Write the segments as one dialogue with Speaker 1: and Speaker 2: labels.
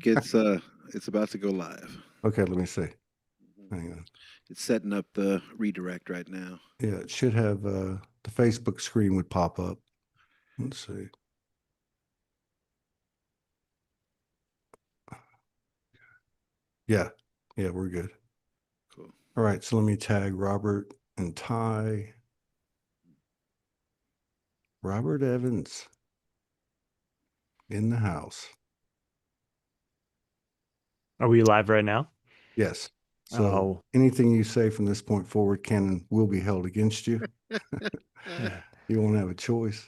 Speaker 1: It's about to go live.
Speaker 2: Okay, let me see.
Speaker 1: Mhm.
Speaker 2: Hang on.
Speaker 1: It's setting up the redirect right now.
Speaker 2: Yeah, it should have the Facebook screen would pop up. Let's see. Yeah, yeah, we're good.
Speaker 1: Cool.
Speaker 2: All right, so let me tag Robert and Ty. Robert Evans in the house.
Speaker 3: Are we live right now?
Speaker 2: Yes. So
Speaker 3: Oh,
Speaker 2: anything you say from this point forward can and will be held against you. You won't have a choice.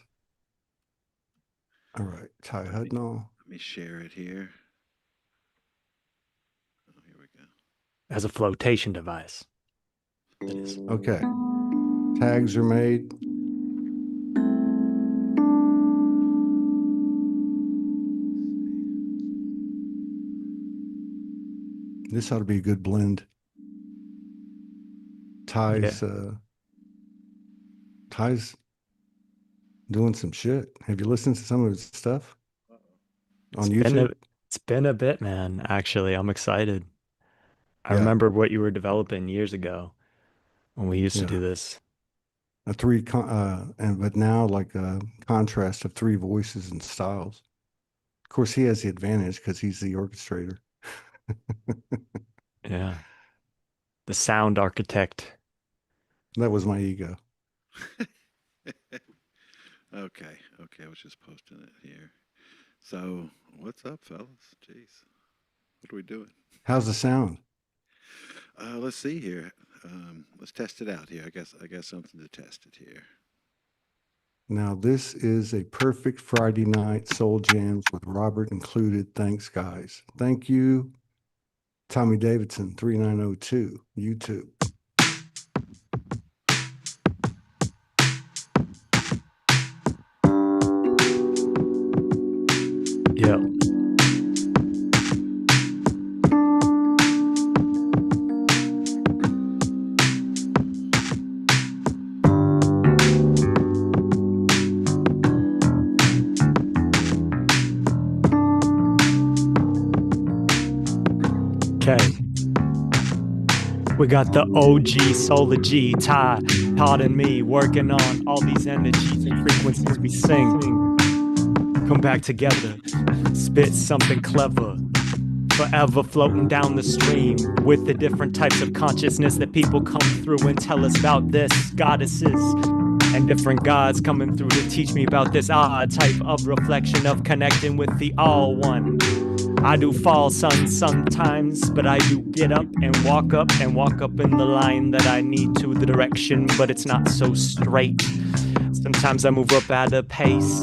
Speaker 2: All right, Ty Hudnall.
Speaker 1: Let me share it here. Oh, here we go.
Speaker 3: as a flotation device. That is.
Speaker 2: Okay. Tags are made. This ought to be a good blend. Ty's Ty's doing some shit. Have you listened to some of his stuff on YouTube?
Speaker 3: It's been a bit, man. Actually, I'm excited. I
Speaker 2: Yeah,
Speaker 3: remember what you were developing years ago when we used to do
Speaker 2: yeah.
Speaker 3: this.
Speaker 2: But now like a contrast of three voices and styles. Of course, he has the advantage because he's the orchestrator.
Speaker 3: Yeah. The sound architect.
Speaker 2: That was my ego.
Speaker 1: Okay, okay. I was just posting it here. So, what's up, fellas? Jeez, what are we doing?
Speaker 2: How's the sound?
Speaker 1: Let's see here. Let's test it out here. I got something to test it here.
Speaker 2: Now, this is a perfect Friday night Souljamz with Robert included. Thanks, guys. Thank you, Tommy Davidson, 3902, YouTube.
Speaker 3: Yeah. Okay. We got the OG Solar G, Todd and me working on all these energies and frequencies we sing. Come back together, spit something clever. Forever floating down the stream with the different types of consciousness that people come through and tell us about this. Goddesses and different gods coming through to teach me about this odd type of reflection of connecting with the All One. I do fall sometimes, but I do get up and walk up in the line that I need to, the direction, but it's not so straight. Sometimes I move up at a pace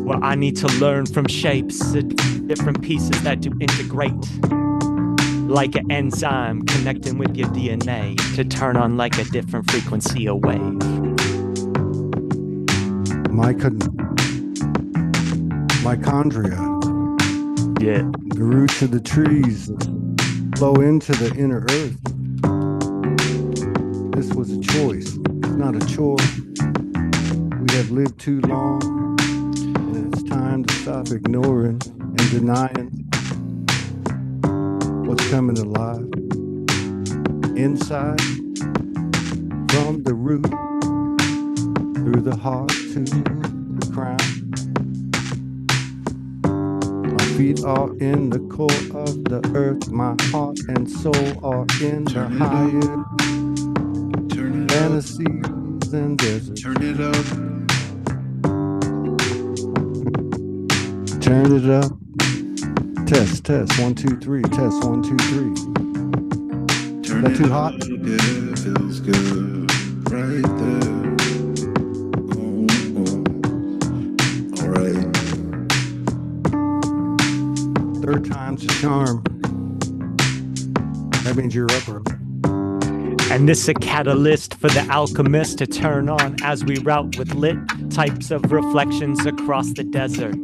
Speaker 3: where I need to learn from shapes, different pieces that do integrate. Like an enzyme connecting with your DNA to turn on like a different frequency or wave.
Speaker 2: Mitochondria.
Speaker 3: Yeah.
Speaker 2: The roots of the trees flow into the inner earth. This was a choice, not a chore. We have lived too long, and it's time to stop ignoring and denying what's coming alive. Inside, from the root, through the heart to the crown. Feet are in the core of the earth. My heart and soul are in the higher fantasies and deserts.
Speaker 1: Turn it up.
Speaker 2: Turn it up. Test, 1, 2, 3. Test, 1, 2, 3.
Speaker 1: Turn
Speaker 2: That
Speaker 1: it
Speaker 2: too
Speaker 1: up.
Speaker 2: hot?
Speaker 1: Yeah, it feels good right there. All right.
Speaker 2: Third time's a charm. That means you're up early.
Speaker 3: And this a catalyst for the alchemist to turn on as we route with lit types of reflections across the desert.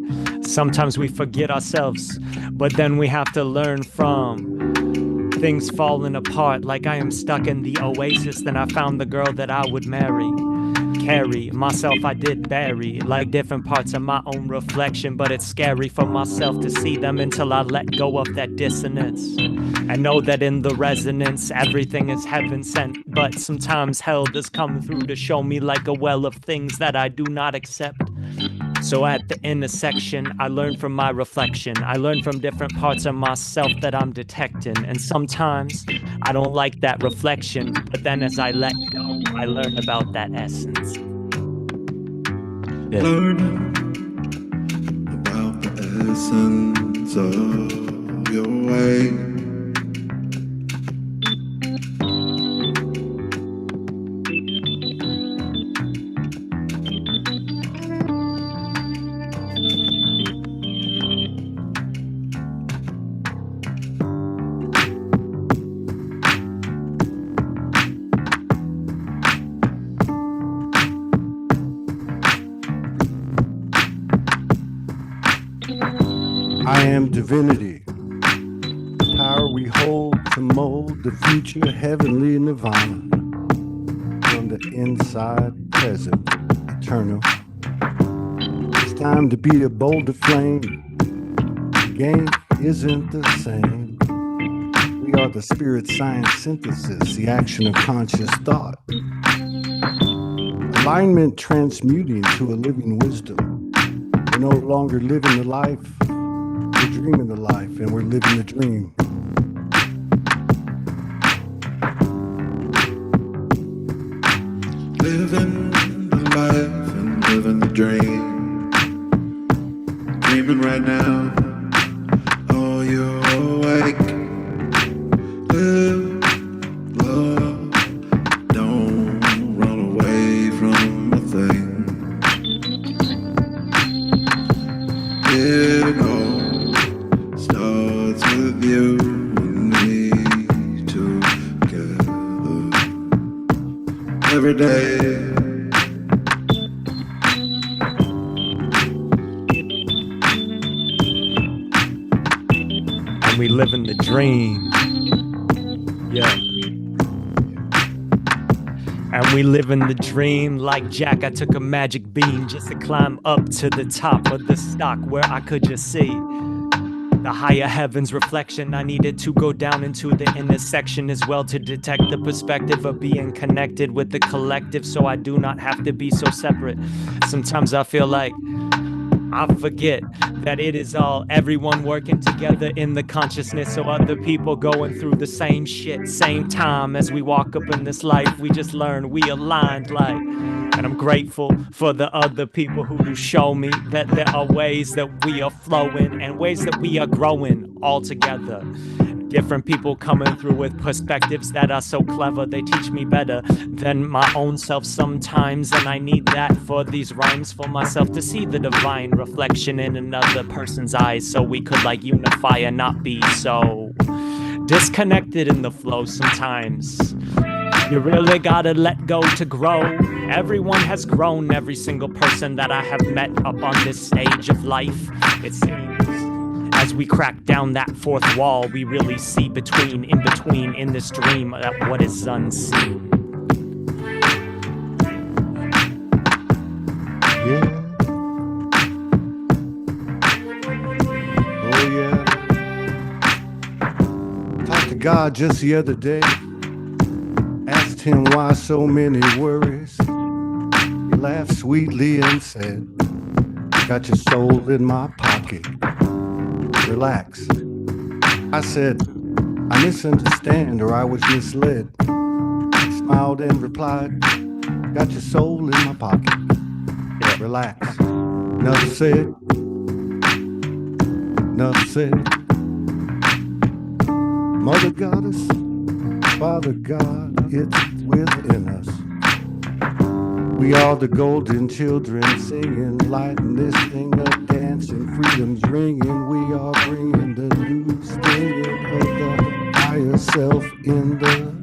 Speaker 3: Sometimes we forget ourselves, but then we have to learn from things falling apart, like I am stuck in the oasis. Then I found the girl that I would marry. carry. Myself I did bury, like different parts of my own reflection. But it's scary for myself to see them until I let go of that dissonance. I know that in the resonance, everything is heaven sent. But sometimes hell does come through to show me like a well of things that I do not accept. So at the intersection, I learn from my reflection. I learn from different parts of myself that I'm detecting. And sometimes I don't like that reflection, but then as I let go, I learn about that essence. Yeah.
Speaker 1: Learning about the essence of your way.
Speaker 2: I am divinity, the power we hold to mold the future heavenly nirvana. From the inside, present, eternal. It's time to be a bolder flame. The game isn't the same. We are the spirit science synthesis, the action of conscious thought. Alignment transmuting to a living wisdom. We're no longer living the life. We're dreaming the life and we're living the dream.
Speaker 1: Living the life and living the dream. Dreaming right now. Oh, you're awake. Live, love. Don't run away from a thing. It all starts with you and me together. Every day.
Speaker 3: And we live in the dream. Yeah. And we live in the dream. Like Jack, I took a magic beam just to climb up to the top of the stock where I could just see the higher heavens reflection. I needed to go down into the intersection as well to detect the perspective of being connected with the collective, so I do not have to be so separate. Sometimes I feel like I forget that it is all everyone working together in the consciousness of other people going through the same shit, same time. As we walk up in this life, we just learn, we aligned like. And I'm grateful for the other people who do show me that there are ways that we are flowing and ways that we are growing all together. Different people coming through with perspectives that are so clever, they teach me better than my own self sometimes. And I need that for these rhymes, for myself to see the divine reflection in another person's eyes, so we could like unify and not be so disconnected in the flow sometimes. You really gotta let go to grow. Everyone has grown, every single person that I have met up on this stage of life. It seems as we crack down that fourth wall, we really see between, in between, in this dream, that what is unseen.
Speaker 2: Yeah. Oh yeah. Talked to God just the other day. Asked him why so many worries. He laughed sweetly and said, "Got your soul in my pocket. Relax." I said, "I misunderstand, or I was misled." He smiled and replied, "Got your soul in my pocket. Relax." Enough said. Enough said. Mother Goddess, Father God, it's within us. We are the golden children singing, lighting this thing up, dancing, freedom's ringing. We are bringing the new stinging of the higher self in the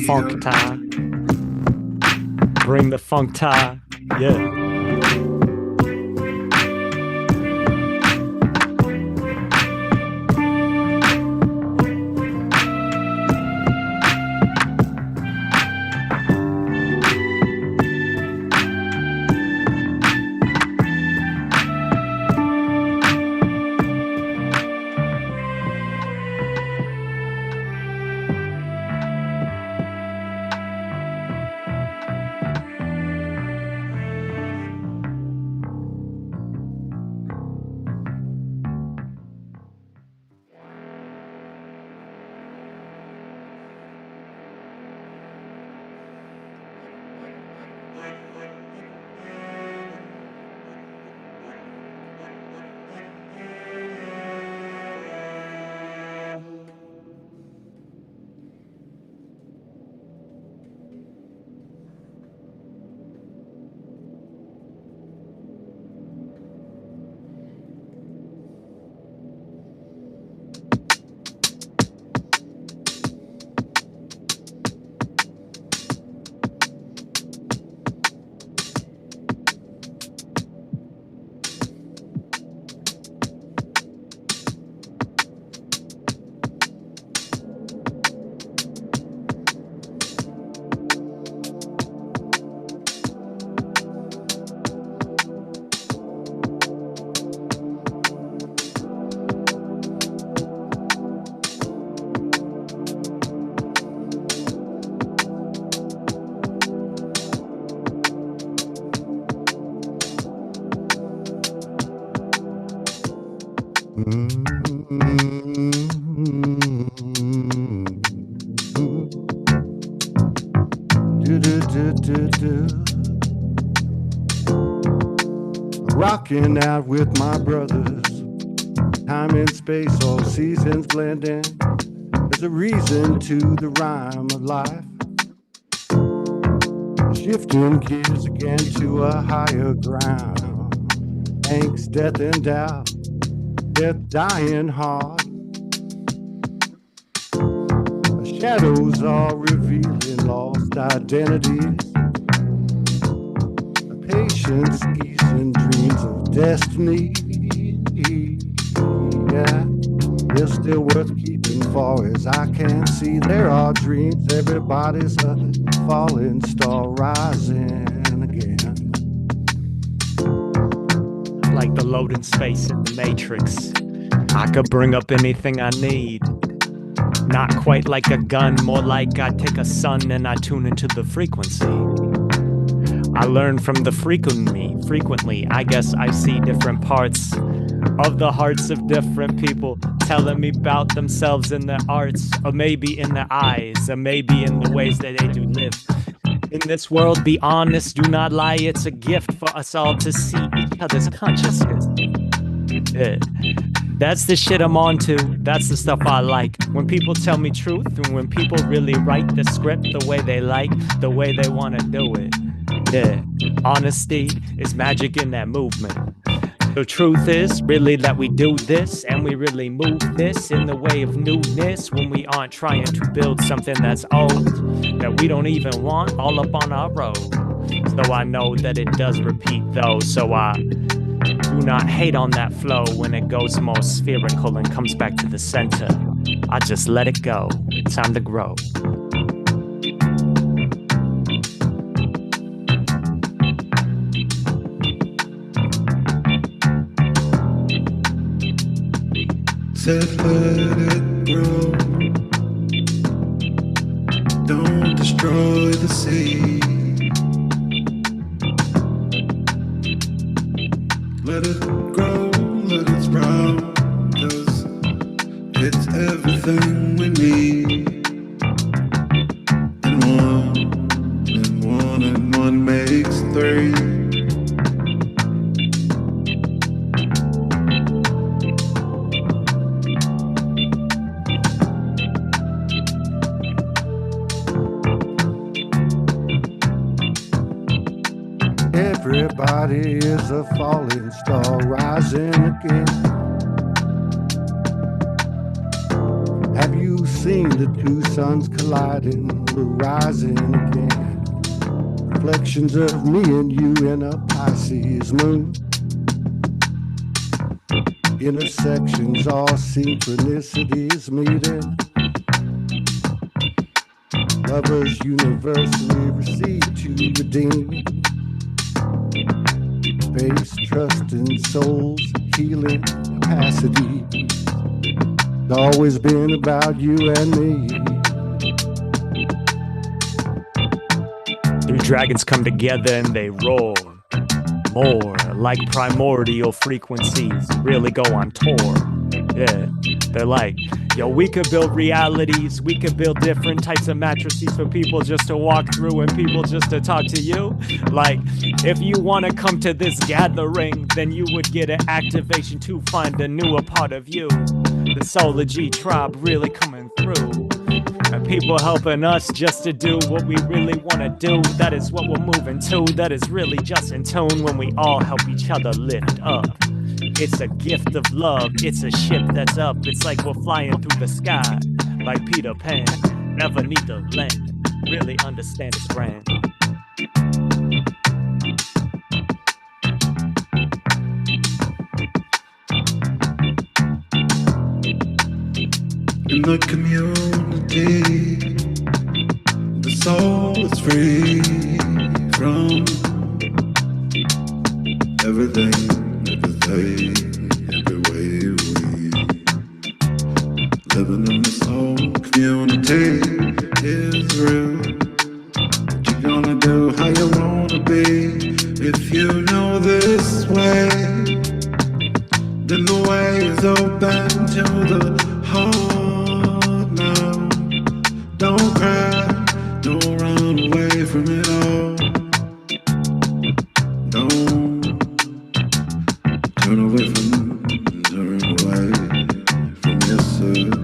Speaker 3: funk, Ty. Bring the funk, Ty. Yeah.
Speaker 2: Rocking out with my brothers. Time and space, all seasons blending. There's a reason to the rhyme of life. Shifting gears again to a higher ground. Angst, death, and doubt. Death dying hard. The shadows are revealing lost identities. Patience, easing dreams of destiny. Yeah, they're still worth keeping far as I can see. There are dreams, everybody's a falling star rising again.
Speaker 3: Like the loading space in the Matrix, I could bring up anything I need. Not quite like a gun, more like I take a sun and I tune into the frequency. I learn from the frequently. I guess I see different parts of the hearts of different people telling me about themselves in their arts, or maybe in their eyes, or maybe in the ways that they do live. In this world, be honest, do not lie. It's a gift for us all to see each other's consciousness. Yeah. That's the shit I'm on to. That's the stuff I like. When people tell me truth, and when people really write the script the way they like, the way they want to do it. Yeah, honesty is magic in that movement. The truth is really that we do this, and we really move this in the way of newness when we aren't trying to build something that's old, that we don't even want all up on our road. So I know that it does repeat though, so I do not hate on that flow when it goes more spherical and comes back to the center. I just let it go. Time to grow.
Speaker 1: Said let it grow. Don't destroy the seed. Let it grow, let it sprout, 'cause it's everything we need. And one makes three.
Speaker 2: Everybody is a falling star rising again. Have you seen the two suns colliding? We're rising again. Reflections of me and you in a Pisces moon. Intersections, all synchronicities meeting. Lovers universally receive to redeem. Faith, trust, and soul's healing capacity. It's always been about you and me.
Speaker 3: Three dragons come together and they roar. More like primordial frequencies really go on tour. Yeah, they're like, yo, we could build realities, we could build different types of matrices for people just to walk through and people just to talk to you. Like, if you want to come to this gathering, then you would get an activation to find a newer part of you. The Souljamz tribe really coming through. And people helping us just to do what we really want to do. That is what we're moving to. That is really just in tune when we all help each other lift up. It's a gift of love. It's a ship that's up. It's like we're flying through the sky. Like Peter Pan. Never need to land. Really understand its brand.
Speaker 1: In the community, the soul is free from everything, every day, every way we living in the soul community is real. What you gonna do, how you wanna be, if you know this way, then the way is open to the heart. Don't cry, don't run away from it all. Don't turn away from yourself.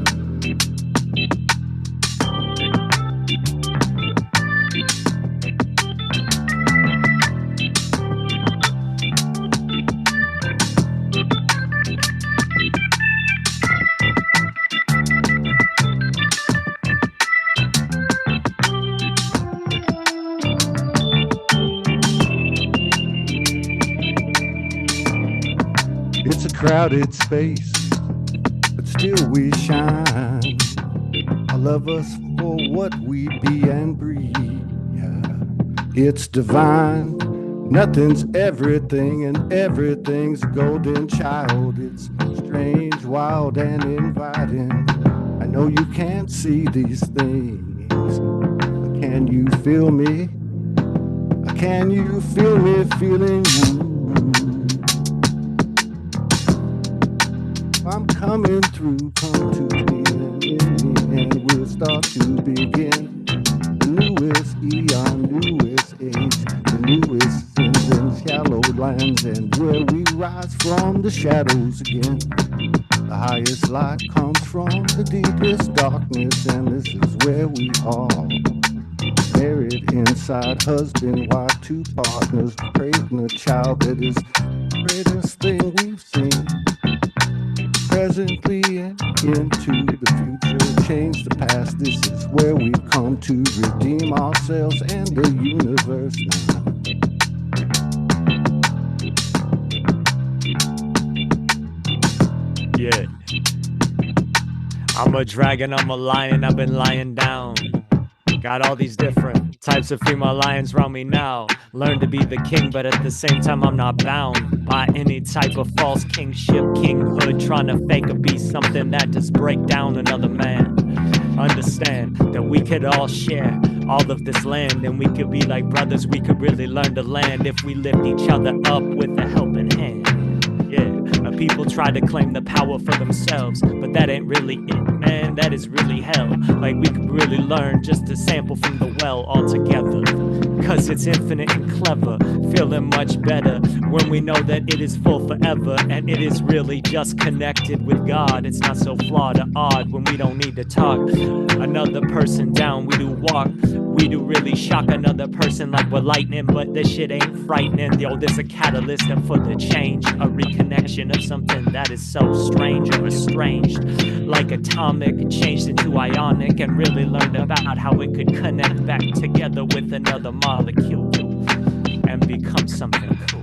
Speaker 2: It's a crowded space, but still we shine. I love us for what we be and breathe. It's divine. Nothing's everything, and everything's a golden child. It's strange, wild, and inviting. I know you can't see these things, but can you feel me? Can you feel me feeling you? I'm coming through, come to me, and we'll start to begin. The newest eon, newest age, the newest sins and shallow lands, and where we rise from the shadows again. The highest light comes from the deepest darkness, and this is where we are. Married inside, husband, wife, two partners, creating a child that is the greatest thing we've seen. Presently and into the future, change the past. This is where we've come to redeem ourselves and the universe now.
Speaker 3: Yeah. I'm a dragon, I'm a lion, I've been lying down. Got all these different types of female lions around me now. Learn to be the king, but at the same time I'm not bound by any type of false kingship, kinghood, trying to fake or be something that just break down another man. Understand that we could all share all of this land, and we could be like brothers. We could really learn to land if we lift each other up with a helping hand. Yeah, people try to claim the power for themselves, but that ain't really it, man. That is really hell. Like, we could really learn just to sample from the well altogether, cause it's infinite and clever, feeling much better when we know that it is full forever, and it is really just connected with God. It's not so flawed or odd when we don't need to talk another person down. We do walk, we do really shock another person like we're lightning, but this shit ain't frightening. Yo, there's a catalyst for the change, a reconnection of something that is so strange or estranged. Like atomic, changed into ionic, and really learned about how it could connect back together with another molecule and become something cool.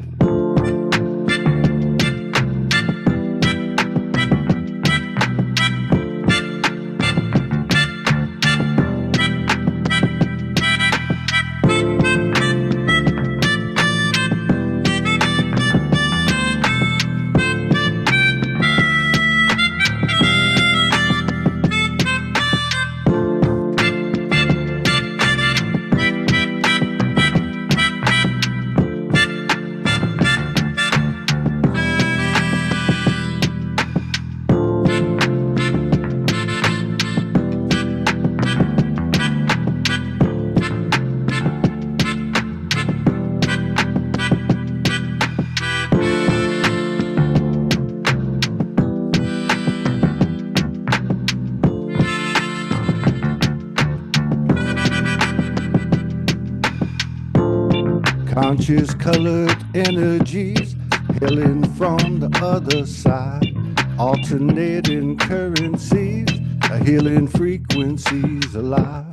Speaker 2: Conscious colored energies hailing from the other side, alternating currencies, healing frequencies alive,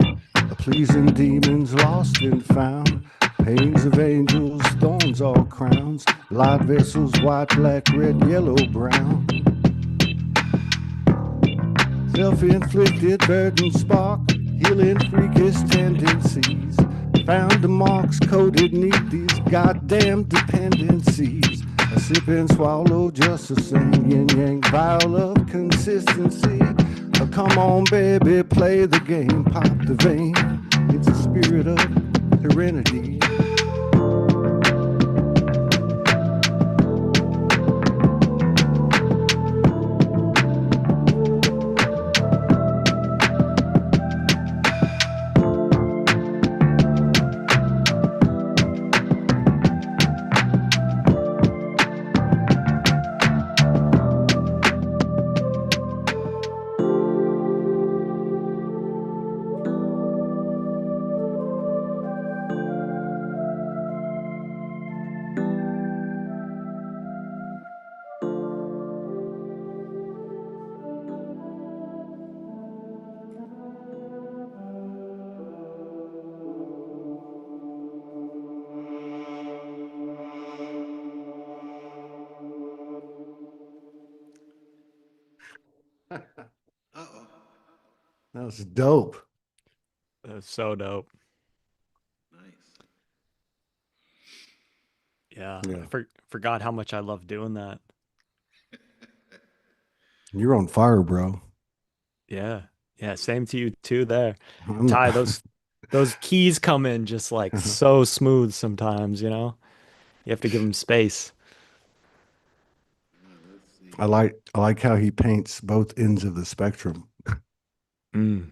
Speaker 2: pleasing demons lost and found, pains of angels, thorns all crowns, light vessels, white, black, red, yellow, brown. Self-inflicted burden spark, healing freakish tendencies, found the marks coded neath these goddamn dependencies. A sip and swallow, just the same yin-yang vial of consistency. Come on, baby, play the game, pop the vein. It's a spirit of serenity.
Speaker 1: Uh-oh.
Speaker 2: That was dope.
Speaker 3: That's so dope.
Speaker 1: Nice.
Speaker 3: Yeah.
Speaker 2: Yeah.
Speaker 3: Forgot how much I love doing that.
Speaker 2: You're on fire, bro.
Speaker 3: Yeah. Yeah. Same to you too there.
Speaker 2: I'm
Speaker 3: Ty,
Speaker 2: not-
Speaker 3: those keys come in just like so smooth sometimes, you know? You have to give them space.
Speaker 1: Let's see.
Speaker 2: I like how he paints both ends of the spectrum.
Speaker 3: Mm.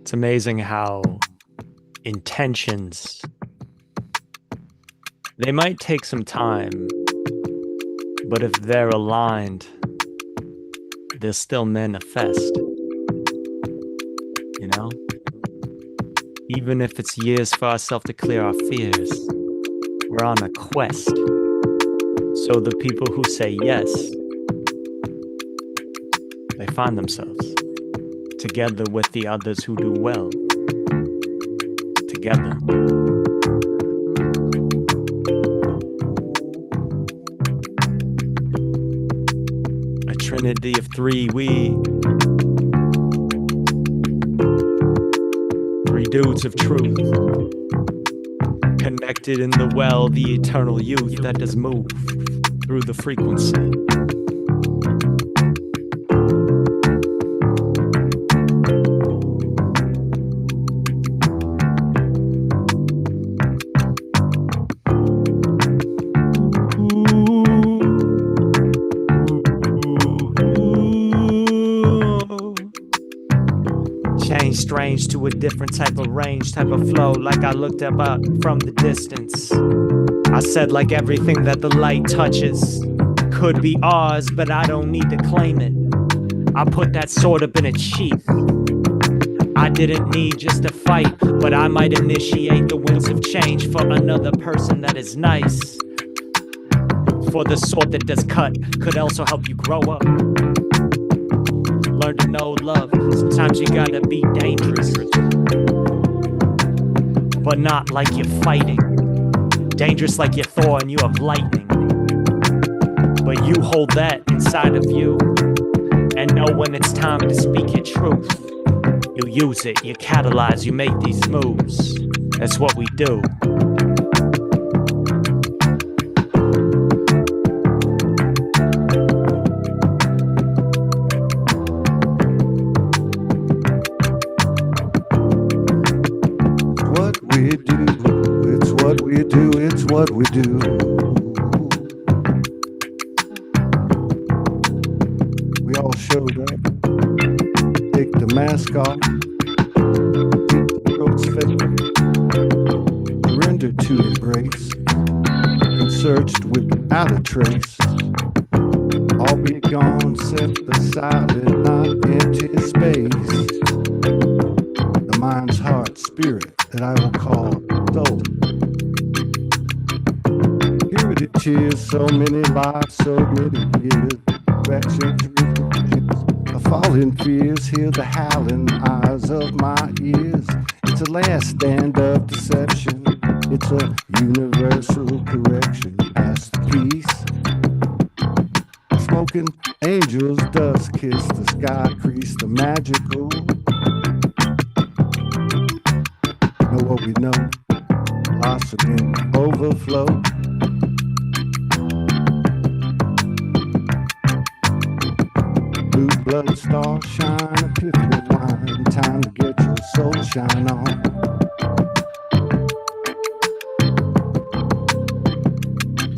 Speaker 3: It's amazing how intentions, they might take some time, but if they're aligned, they'll still manifest. You know? Even if it's years for ourselves to clear our fears, we're on a quest. So the people who say yes, they find themselves together with the others who do well. Together. A trinity of three, three dudes of truth, connected in the well, the eternal youth that does move through the frequency. Change strange to a different type of range, type of flow, like I looked up from the distance. I said like everything that the light touches could be ours, but I don't need to claim it. I put that sword up in a sheath. I I didn't need just a fight, but I might initiate the winds of change for another person that is nice. For the sword that does cut could also help you grow up. Learn to know love. Sometimes you gotta be dangerous, but not like you're fighting. Dangerous like you're Thor and you have lightning. But you hold that inside of you and know when it's time to speak your truth. You use it, you catalyze, you make these moves. That's what we do.
Speaker 2: It's what we do. We all showed up. Take the mask off. Take the world's fake. Surrender to embrace. And searched without a trace. All be gone, set aside and not empty space. The mind's heart, spirit that I will call soul. Cheers, so many lives, so many years. Fractions, a falling fears, hear the howling eyes of my ears. It's a last stand of deception. It's a universal correction. Past the peace. Smoking angels, dust kiss the sky, crease the magical. Know what we know? Blossoming overflow. Blue blood star shine, epiphany line. Time to get your soul shine on.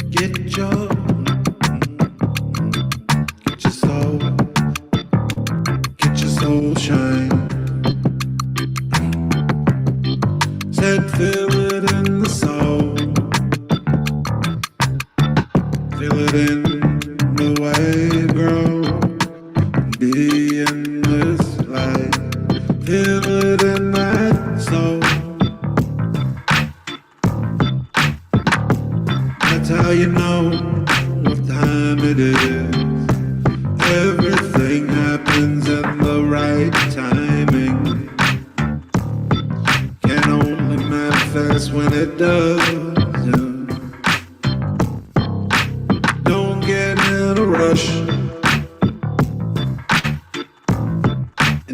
Speaker 1: Get your soul shine. Said feel it in the soul. Feel it in the wave grow. Be in this light, feel it in that soul. That's how you know what time it is. Everything happens in the right timing. Can only manifest when it does. Don't get in a rush.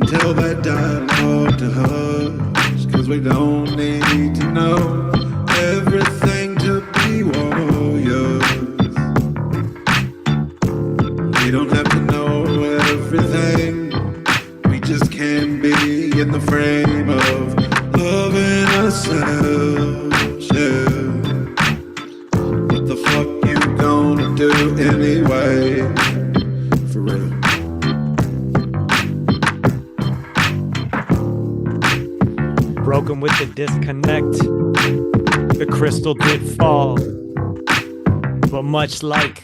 Speaker 1: Tell that dialogue to hush, 'cause we don't need to know everything to be warriors. We don't have to know everything. We just can be in the frame of loving ourselves, yeah. What the fuck you gonna do anyway? For real.
Speaker 3: Broken with the disconnect, the crystal did fall, but much like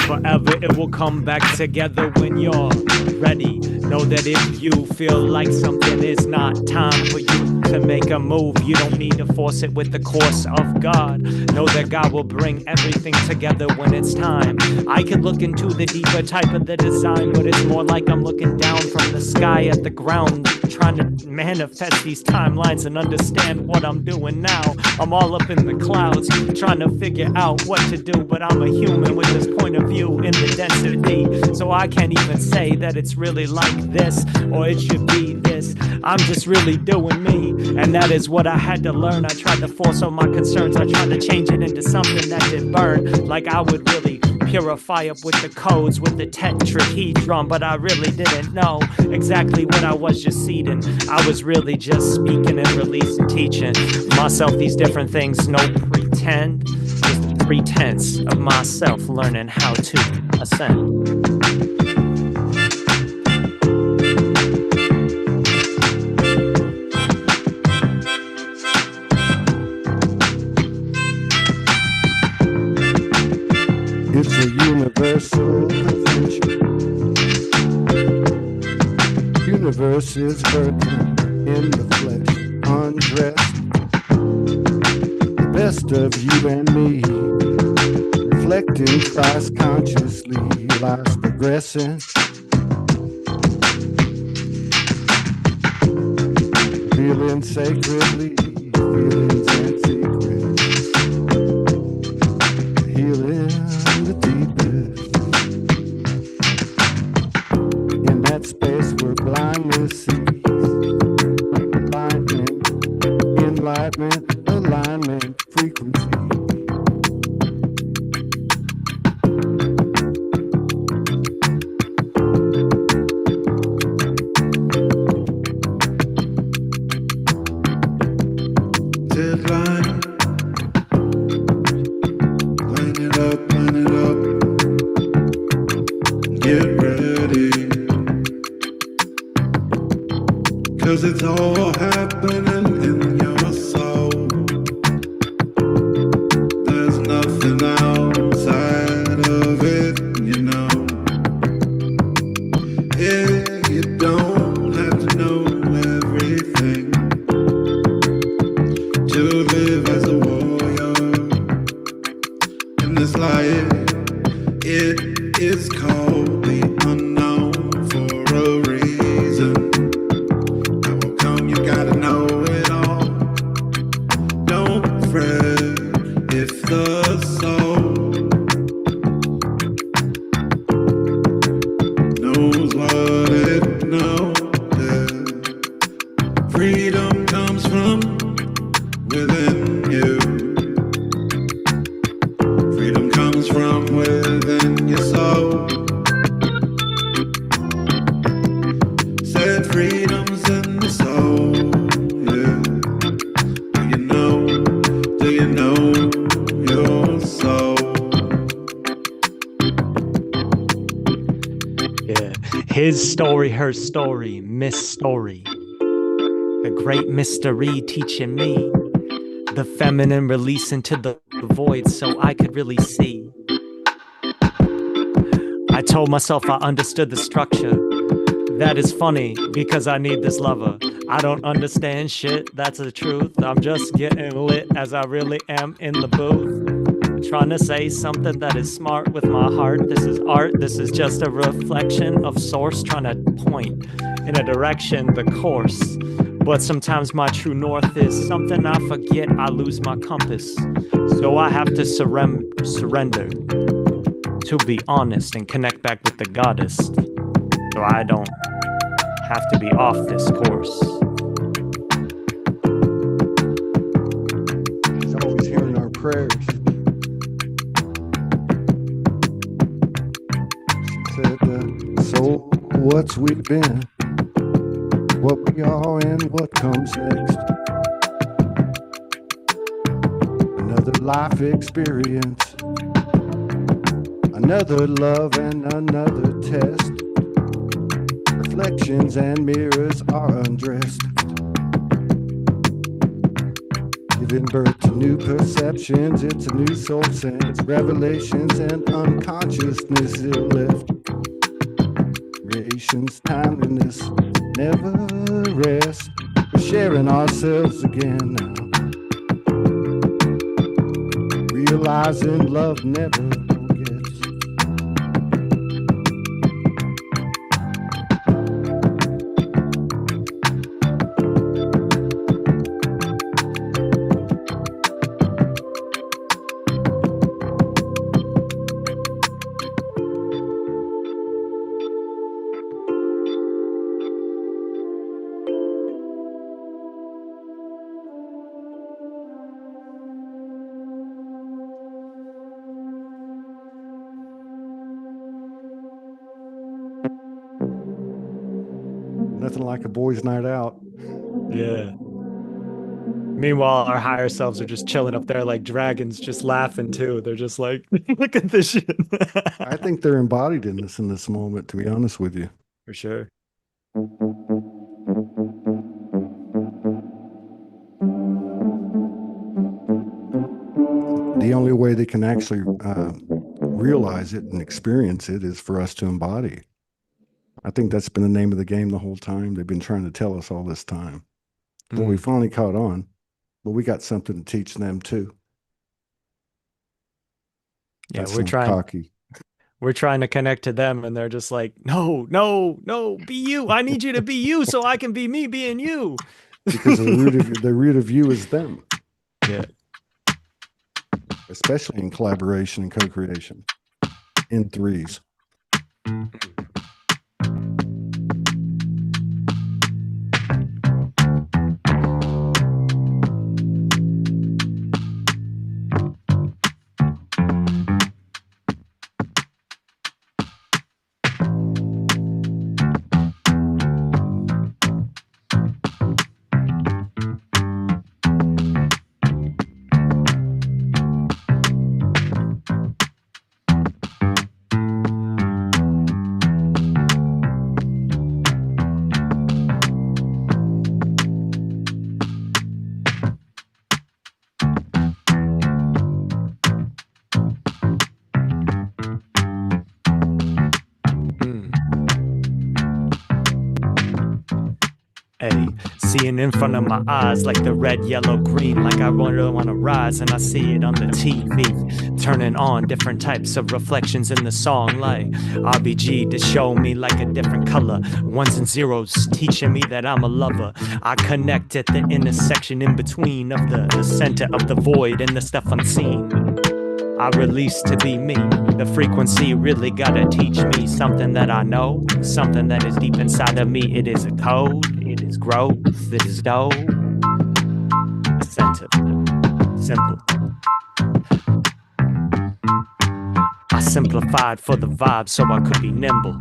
Speaker 3: forever, it will come back together when you're ready. Know that if you feel like something is not time for you to make a move, you don't need to force it with the course of God. Know that God will bring everything together when it's time. I could look into the deeper type of the design, but it's more like I'm looking down from the sky at the ground, trying to manifest these timelines and understand what I'm doing now. I'm all up in the clouds, trying to figure out what to do, but I'm a human with this point of view in the density, so I can't even say that it's really like this, or it should be this. I'm just really doing me, and that is what I had to learn. I tried to force all my concerns, I tried to change it into something that did burn, like I would really purify up with the codes, with the tetrahedron, but I really didn't know exactly what I was just seeding. I was really just speaking and releasing, teaching myself these different things, no pretend, just the pretense of myself learning how to ascend.
Speaker 2: It's a universal adventure. Universe verses hurting in the flesh, undressed. The best of you and me, reflecting Christ consciously, lies progressing. Feeling sacredly, feelings and secrets, healing the deepest. In that space where blindness sees, enlightenment, alignment, frequency.
Speaker 1: Deadline. Line it up, get ready. 'Cause it's all happening in your soul. There's nothing outside of it, you know. You don't have to know everything to live as a warrior in this life. It is called the unknown for a reason. How will come you gotta know it all. Don't fret if the soul knows what it knows. Freedom comes from within you. Freedom comes from within your soul. Said freedom's in the soul, yeah. Do you know your soul?
Speaker 3: Yeah. His story, her story, Miss Story. The great mystery teaching me the feminine release into the void so I could really see. I told myself I understood the structure. That is funny because I need this lover. I don't understand shit, that's the truth. I'm just getting lit as I really am in the booth. Trying to say something that is smart with my heart. This is art, this is just a reflection of source trying to point in a direction, the course. But sometimes my true north is something I forget, I lose my compass. So I have to surrender to be honest and connect back with the goddess. So I don't have to be off this course.
Speaker 2: He's always hearing our prayers. She said, so what's we've been, what we are and what comes next. Another life experience, another love and another test. Reflections and mirrors are undressed, giving birth to new perceptions. It's a new soul sense, revelations and unconsciousness ill left. Creation's timeliness never rest. We're sharing ourselves again now, realizing love never forgets. Nothing like a boys' night out.
Speaker 3: Yeah. Meanwhile, our higher selves are just chilling up there like dragons, just laughing too. They're just like, look at this shit.
Speaker 2: I think they're embodied in this moment, to be honest with you.
Speaker 3: For sure.
Speaker 2: The only way they can actually realize it and experience it is for us to embody. I think that's been the name of the game the whole time. They've been trying to tell us all this time. Well, we finally caught on, but we got something to teach them too.
Speaker 3: Yeah,
Speaker 2: That
Speaker 3: we're
Speaker 2: sounds
Speaker 3: trying.
Speaker 2: cocky.
Speaker 3: We're trying to connect to them, and they're just like, no, no, no, be you. I need you to be you so I can be me being you.
Speaker 2: Because the root of you is them.
Speaker 3: Yeah.
Speaker 2: Especially in collaboration and co-creation in threes.
Speaker 3: Hey, seeing in front of my eyes like the red, yellow, green, like I really want to rise, and I see it on the TV, turning on different types of reflections in the song, like RBG to show me like a different color, ones and zeros teaching me that I'm a lover. I connect at the intersection in between of the center of the void and the stuff unseen. I release to be me. The frequency really gotta teach me something that I know, something that is deep inside of me. It is a code, it is growth, it is dough. Center, simple. I simplified for the vibe so I could be nimble.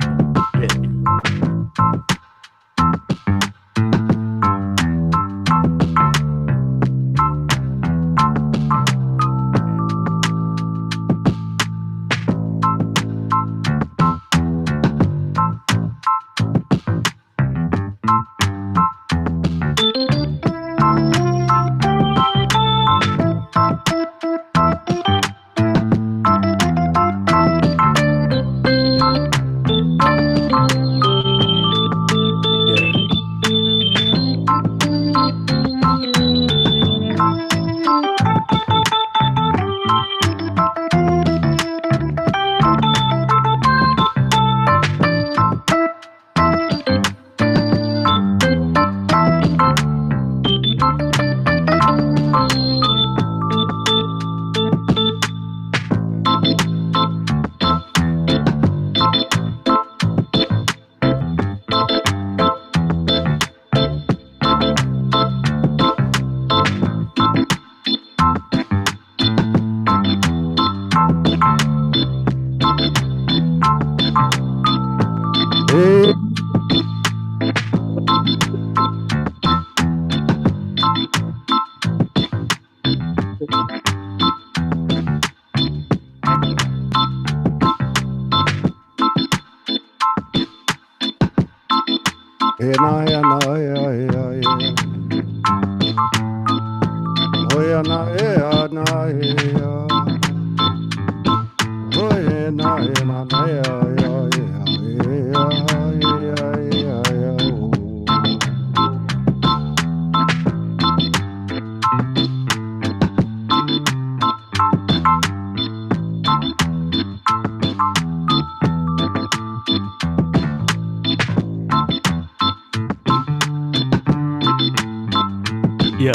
Speaker 3: Yeah.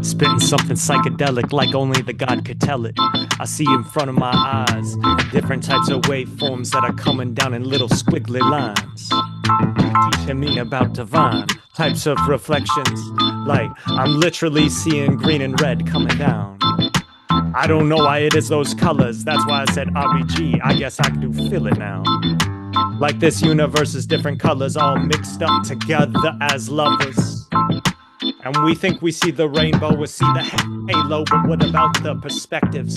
Speaker 3: Spitting something psychedelic like only the God could tell it. I see in front of my eyes different types of waveforms that are coming down in little squiggly lines, teaching me about divine types of reflections. Like I'm literally seeing green and red coming down. I don't know why it is those colors, that's why I said RBG. I guess I do feel it now. Like this universe is different colors all mixed up together as lovers. And we think we see the rainbow, we see the halo, but what about the perspectives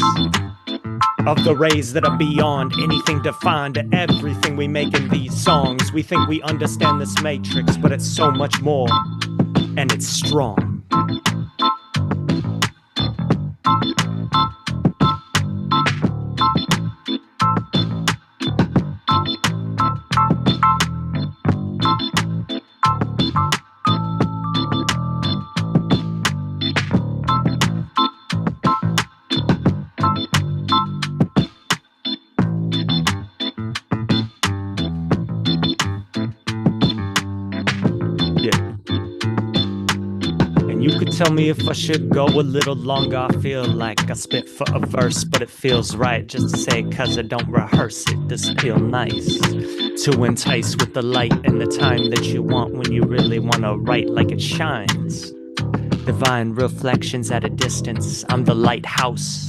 Speaker 3: of the rays that are beyond anything defined to everything we make in these songs? We think we understand this matrix, but it's so much more, and it's strong. And you could tell me if I should go a little longer. I feel like I spit for a verse, but it feels right just to say it, cause I don't rehearse it. Does feel nice to entice with the light and the time that you want when you really wanna write like it shines. Divine reflections at a distance. I'm the lighthouse.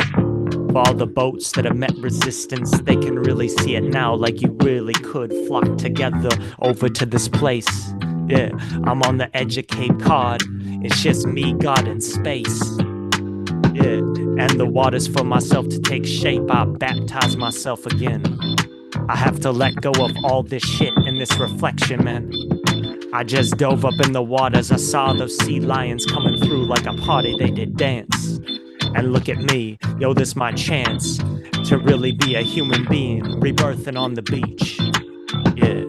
Speaker 3: For all the boats that have met resistance, they can really see it now, like you really could flock together over to this place. Yeah, I'm on the edge of Cape Cod. It's just me, God, and space. Yeah, and the water's for myself to take shape. I baptize myself again. I have to let go of all this shit and this reflection, man. I just dove up in the waters. I saw those sea lions coming through like a party. They did dance. And look at me, yo, this my chance to really be a human being, rebirthing on the beach. Yeah,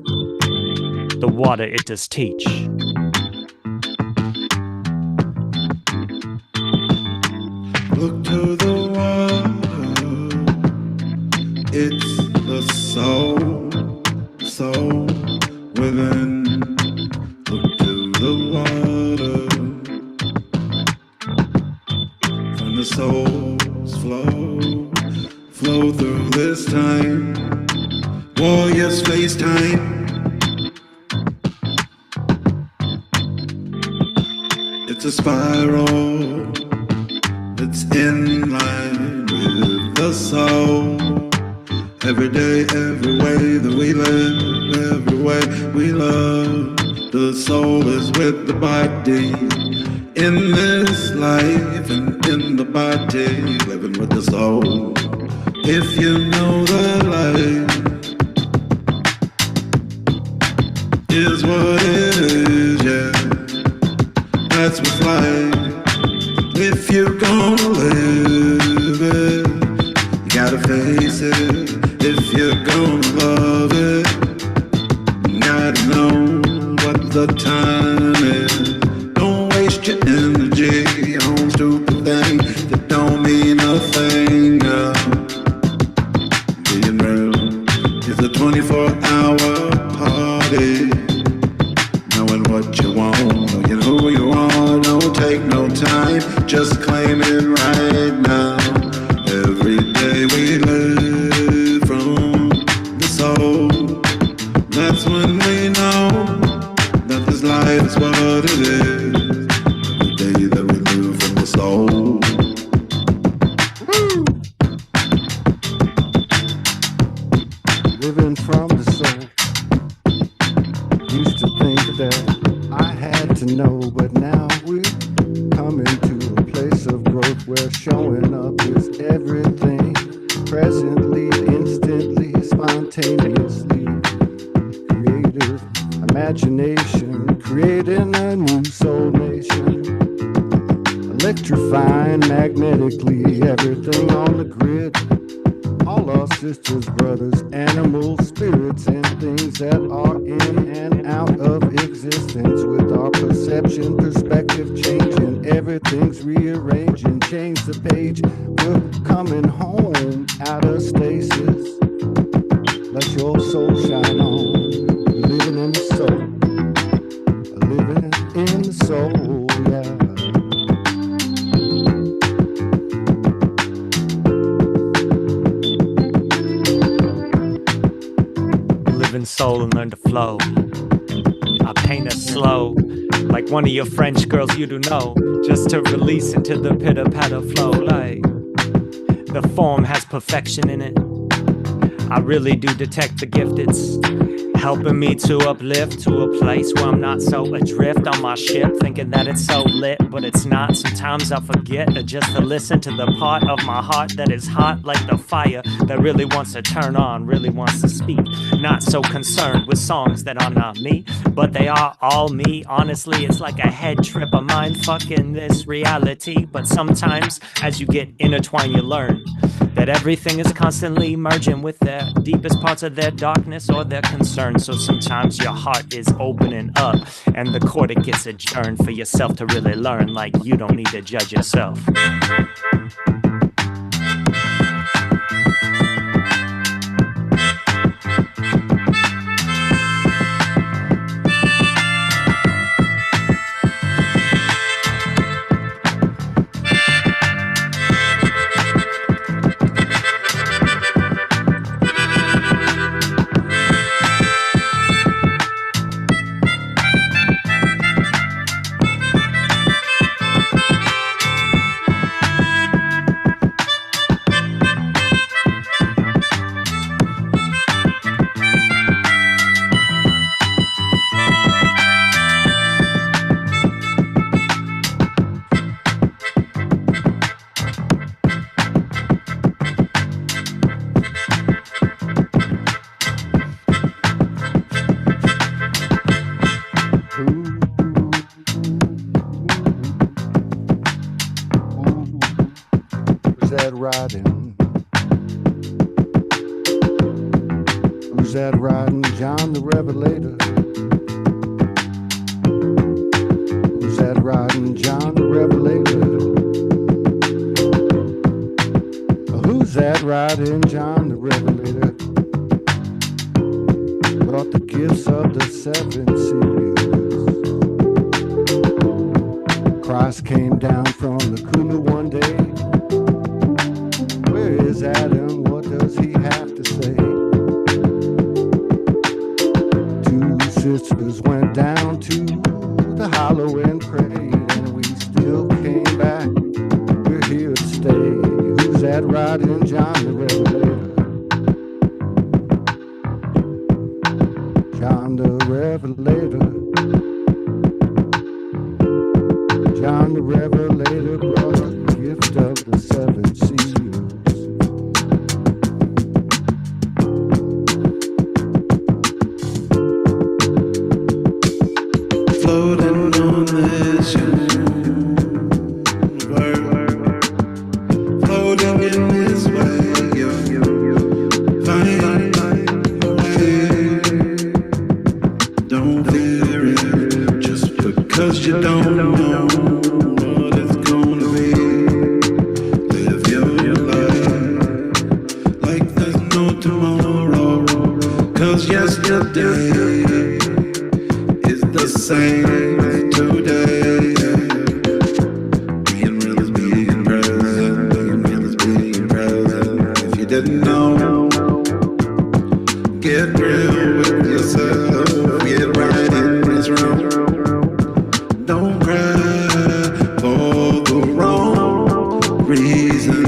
Speaker 3: the water, it does teach.
Speaker 1: Look to the water, it's the soul within. Look to the water, from the soul's flow through this time. Warriors face time. It's a spiral. It's in line with the soul. Every day, every way that we live, every way we love. The soul is with the body in this life, and in the body, living with the soul. If you know the life is what it is, yeah, that's what's life. If you're gonna live it, you gotta face it. If you're gonna love it, you gotta know what the time is. Don't waste your energy on stupid things that don't mean a thing. Being real is a 24-hour party. Knowing what you want, knowing who you are, don't take no time, just claim it right now. Every day we live from the soul. That's when we know that this life is what it is. Every day that we live from the soul.
Speaker 2: Living from the soul. Used to think that I had to know, but now we're coming to a place of growth where showing up is everything. Presently, instantly, spontaneously. Creative imagination, creating a new soul nation. Electrifying magnetically everything on the grid. All our sisters, brothers, animals, spirits, and things that are in and out of existence. With our perception, perspective changing, everything's rearranging. Change the page, we're coming home out of stasis. Let your soul shine on. We're living in the soul. Living in the soul, yeah.
Speaker 3: Soul and learn to flow. I paint it slow, like one of your French girls you do know, just to release into the pitter-patter flow. Like the form has perfection in it. I really do detect the gift. It's helping me to uplift to a place where I'm not so adrift on my ship, thinking that it's so lit, but it's not. Sometimes I forget just to listen to the part of my heart that is hot like the fire, that really wants to turn on, really wants to speak. Not so concerned with songs that are not me, but they are all me. Honestly, it's like a head trip, a mind fucking this reality. But sometimes as you get intertwined, you learn that everything is constantly merging with their deepest parts of their darkness or their concern. So sometimes your heart is opening up and the court it gets adjourned for yourself to really learn, like you don't need to judge yourself.
Speaker 2: that riding? Who's that riding? John the Revelator. Who's that riding? John the Revelator. Who's that riding? John the Revelator. Brought the gifts of the seven seals. Christ came down from the cooler one day. Where is Adam? What does he have to say? Two sisters went down to the hollow and prayed, and we still came back. We're here to stay. Who's that riding? John the Revelator. John the Revelator. John the Revelator brought the gift of the seven seals.
Speaker 1: Floating on this universe, floating in this way, find a way. Don't fear it, just because you don't know what it's gonna be. Live your life like there's no tomorrow, 'cause yesterday is the same as today. Being real is being present, being real is being present. If you didn't know, get real with yourself, get right in this room. Don't cry for the wrong reason.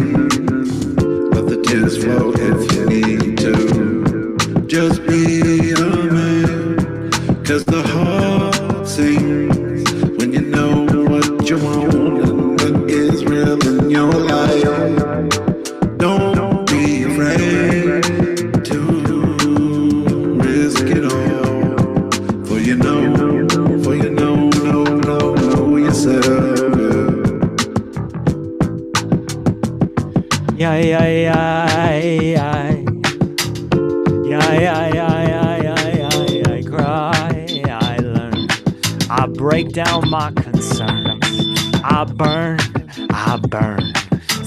Speaker 1: Let the tears flow if you need to. Just be a man, 'cause the heart sings when you know what you want and what is real in your life. Don't be afraid to risk it all, for you know yourself.
Speaker 3: Yeah, yeah, yeah, yeah. Yeah, yeah, yeah, yeah, yeah, yeah. I cry, I learn. I break down my concerns. I burn, I burn.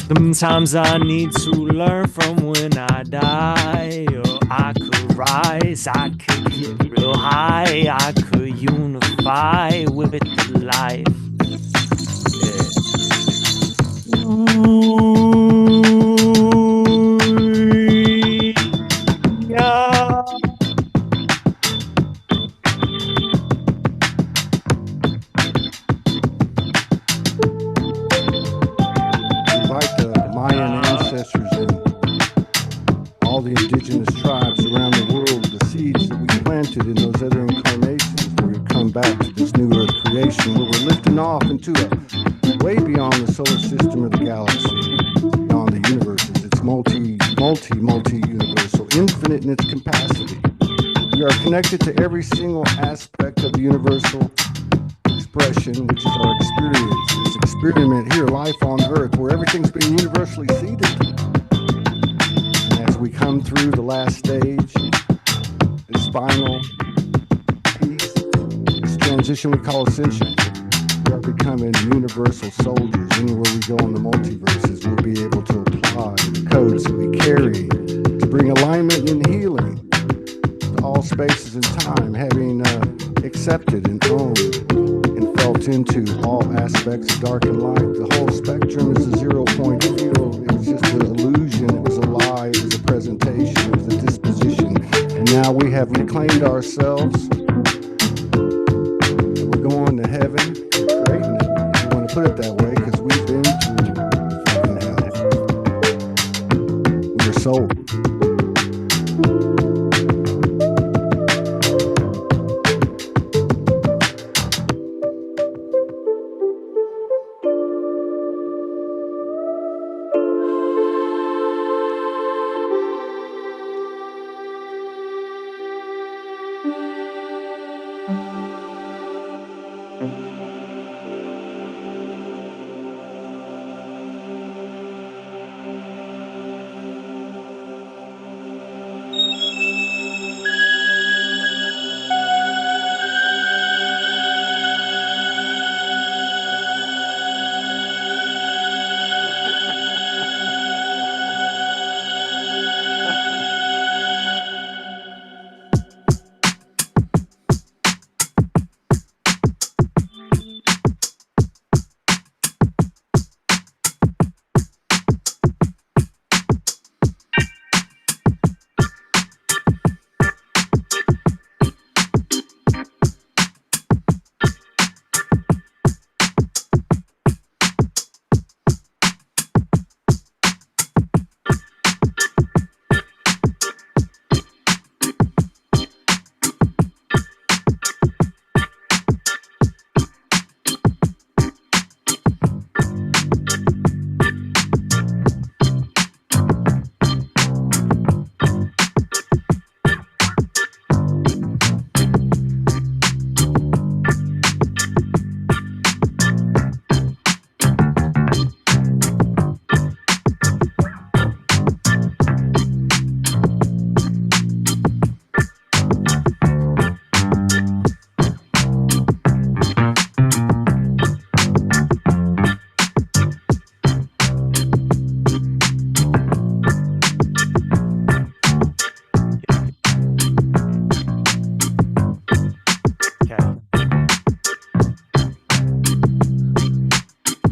Speaker 3: Sometimes I need to learn from when I die. Or I could rise, I could get real high. I could unify with the life. Yeah. Yeah.
Speaker 2: Invite the Mayan ancestors and all the indigenous tribes around the world, the seeds that we planted in those other incarnations, where we come back to this new earth creation, where we're lifting off into a way beyond the solar system or the galaxy, beyond the universes. It's multi-universal, infinite in its capacity. We are connected to every single aspect of the universal expression, which is our experience. This experiment here, life on Earth, where everything's been universally seeded. And as we come through the last stage, this final piece, this transition we call ascension, we are becoming universal soldiers. Anywhere we go in the multiverses, we'll be able to apply the codes that we carry to bring alignment and healing to all spaces and time, having accepted and owned and felt into all aspects of dark and light. The whole spectrum is a 0-point field. It was just an illusion. It was a lie. It was a presentation. It was a disposition. And now we have reclaimed ourselves. We're going to heaven. Great. If you want to put it that way, because we've been through fucking hell. We're sold.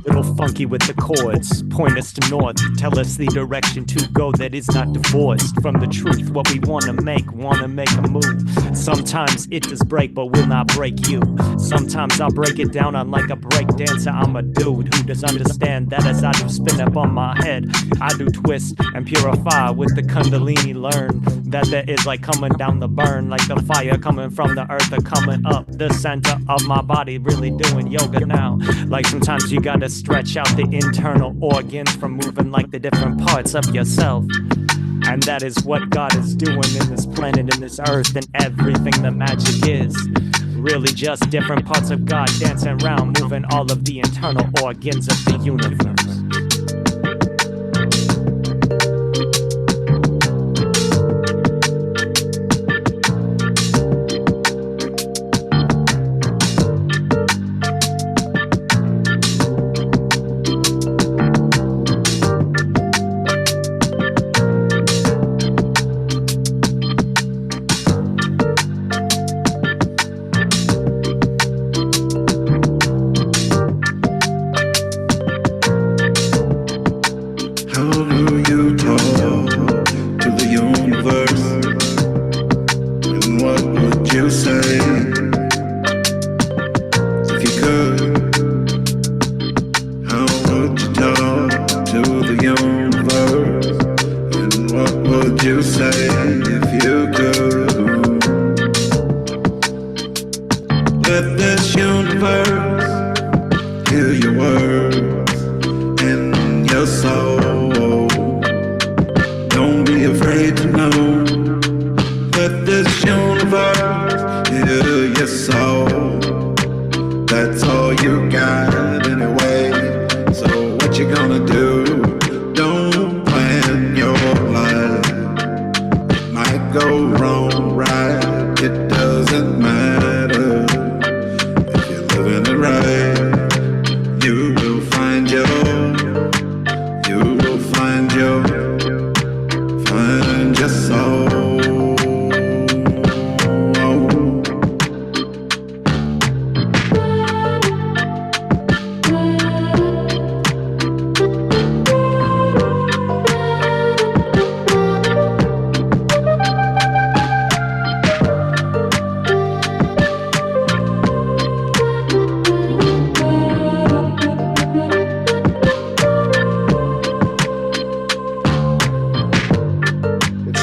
Speaker 3: Little funky with the chords, point us to north, tell us the direction to go that is not divorced from the truth. What we wanna make a move. Sometimes it does break, but will not break you. Sometimes I'll break it down on like a break dancer. I'm a dude who does understand that as I do spin up on my head, I do twist and purify with the Kundalini. Learn that there is like coming down the burn, like the fire coming from the earth or coming up the center of my body. Really doing yoga now. Like sometimes you gotta stretch out the internal organs from moving like the different parts of yourself. And that is what God is doing in this planet, in this earth, and everything the magic is. Really just different parts of God dancing around, moving all of the internal organs of the universe.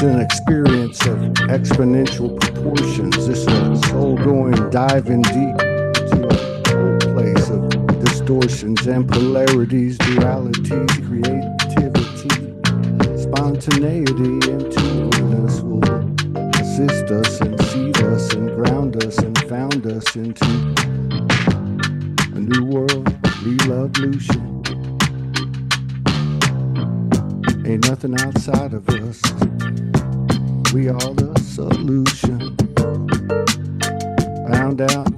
Speaker 2: An experience of exponential proportions. This is a soul going diving deep into a whole place of distortions and polarities, dualities, creativity, spontaneity, and togetherness will assist us and seed us and ground us and found us into a new world, revolution. Ain't nothing outside of us. We are the solution. Found out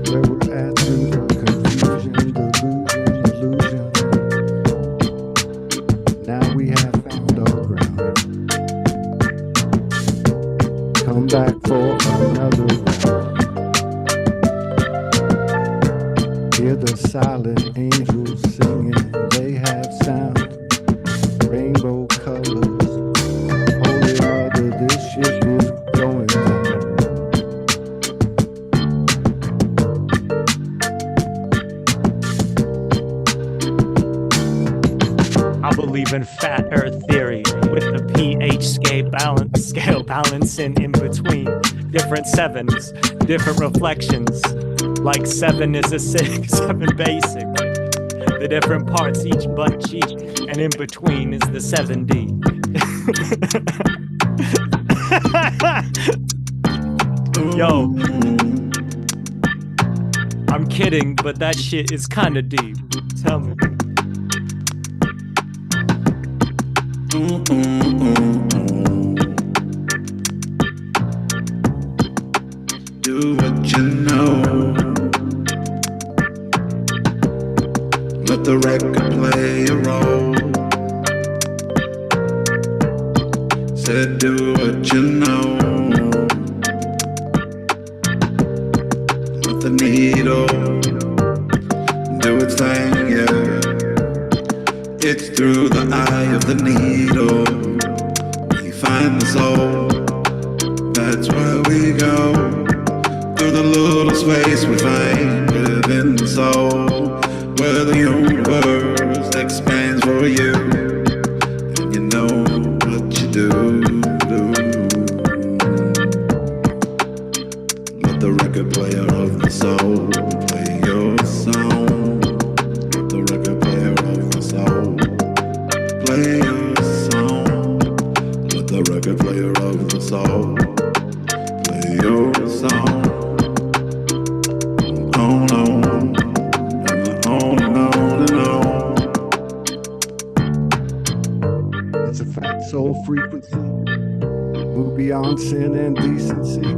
Speaker 2: where we're at through the confusion, delusion. Now we have found our ground. Come back for another round. Hear the silent angels singing. They have sound, rainbow colors. This ship is going down.
Speaker 3: I believe in fat earth theory with the pH scale balancing in between different sevens, different reflections. Like 7 is a 6, 7 basic. The different parts, each butt cheek, and in between is the 7D. Yo, I'm kidding, but that shit is kinda deep. Tell me.
Speaker 1: Do what you know. Let the record play a role. Said do what you know. Let the needle do its thing. the needle, we find the soul. That's where we go, through the little space we find within the soul, where the universe expands for you, and you know what you do. Let the record player of the soul play your song. Let the record player of the soul play your song. Let the record player of the soul play your song. On and on and on and on.
Speaker 2: It's a fat soul frequency. Move beyond sin and decency.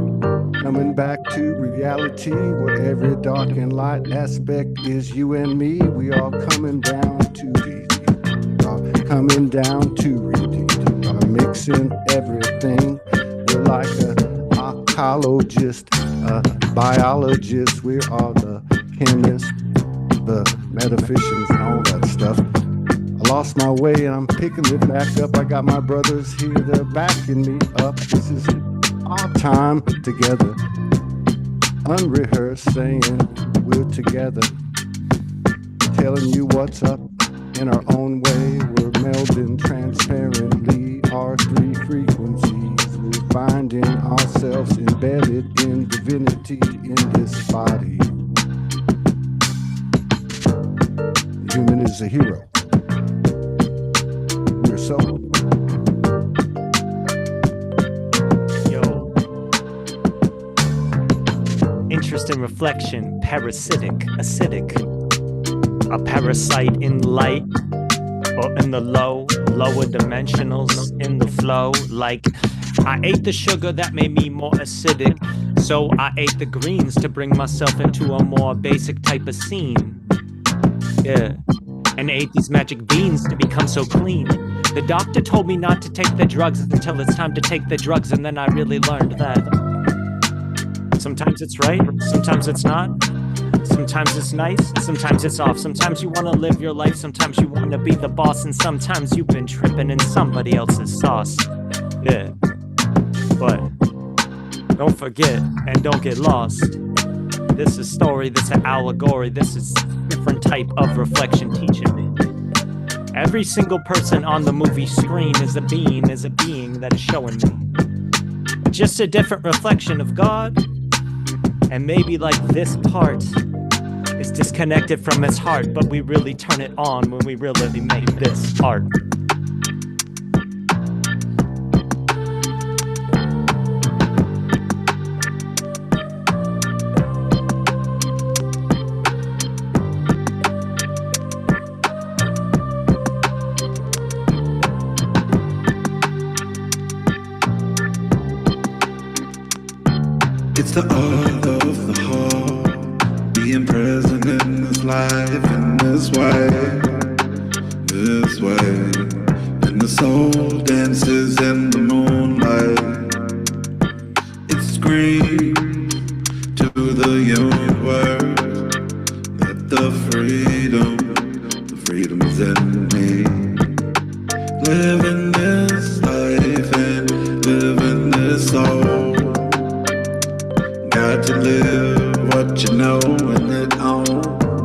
Speaker 2: Coming back to reality, where every dark and light aspect is you and me. We are coming down to redeem. We are coming down to redeem. We are mixing everything. We're like a ecologist, a biologist. We are the chemists, the metaphysicians, and all that stuff. I lost my way and I'm picking it back up. I got my brothers here, they're backing me up. This is our time together, unrehearsed, saying we're together, telling you what's up in our own way. We're melding transparently our three frequencies. We're finding ourselves embedded in divinity in this body. The human is a hero. We're soul.
Speaker 3: Interest in reflection, parasitic, acidic, a parasite in light or in the lower dimensionals in the flow. Like I ate the sugar that made me more acidic, so I ate the greens to bring myself into a more basic type of scene. Yeah, and ate these magic beans to become so clean. The doctor told me not to take the drugs until it's time to take the drugs, and then I really learned that sometimes it's right, sometimes it's not. Sometimes it's nice, sometimes it's off. Sometimes you want to live your life, sometimes you want to be the boss, and sometimes you've been tripping in somebody else's sauce. Yeah, but don't forget and don't get lost. This is story, this is an allegory, this is different type of reflection teaching me. Every single person on the movie screen is a being that is showing me just a different reflection of God. And maybe like this part is disconnected from its heart, but we really turn it on when we really make this art.
Speaker 1: It's the art of the heart, being present in this life in this way, and the soul dances in the moonlight. It screams to the universe that the freedom is in me. Living this life and living this soul. Got to live what you know, and it all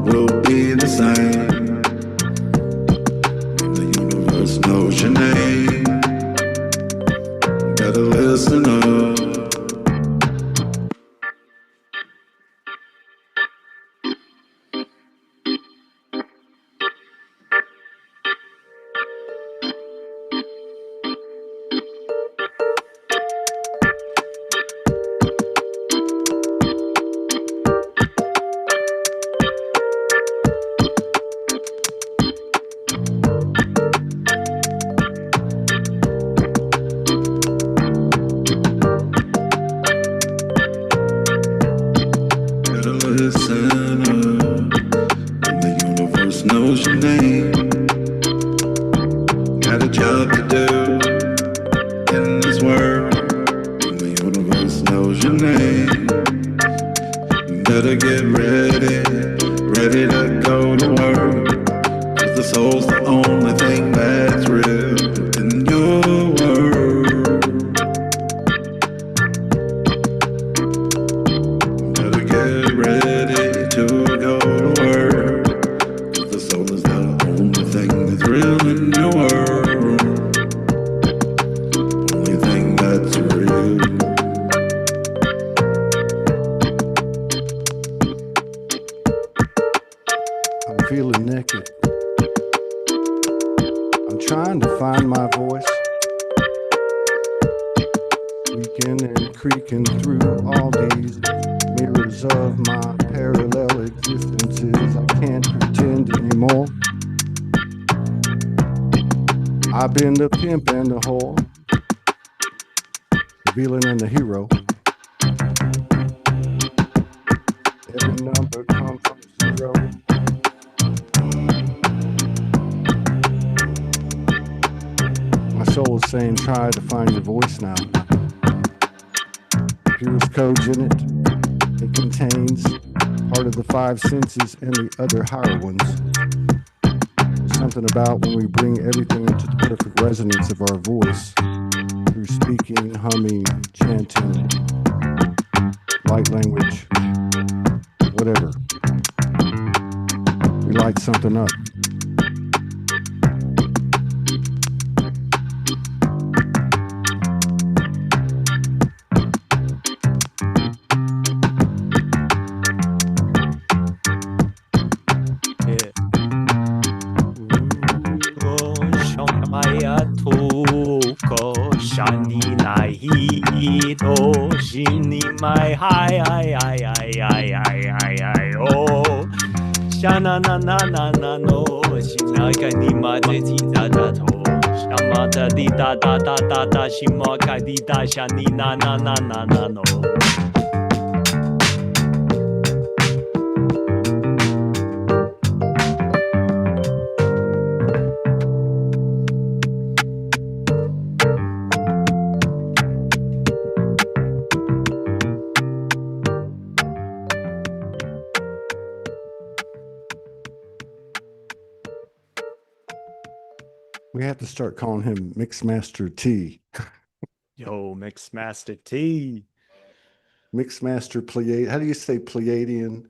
Speaker 1: will be the same. When the universe knows your name, better listen up. Listen up, when the universe knows your name. Got a job to do in this world. When the universe knows your name, better get ready to go to work. 'Cause the soul's the only thing that's real.
Speaker 2: I'm feeling naked. I'm trying to find my voice. Creaking and creaking through all these mirrors of my parallel existences. I can't pretend anymore. I've been the pimp and the whore, the villain and the hero. Every number comes from zero. My soul is saying, try to find your voice now. Purest codes in it. It contains part of the five senses and the other higher ones. There's something about when we bring everything into the perfect resonance of our voice through speaking, humming, chanting, light language, whatever. We light something up.
Speaker 3: My hi oh shana na na na na no shina kai ni ma de ti da da to shama da di da da da da da shima kai di da shani na na na na na no.
Speaker 2: We have to start calling him Mixmaster T.
Speaker 3: Yo, Mixmaster T.
Speaker 2: Mixmaster Pleiadian. How do you say Pleiadian?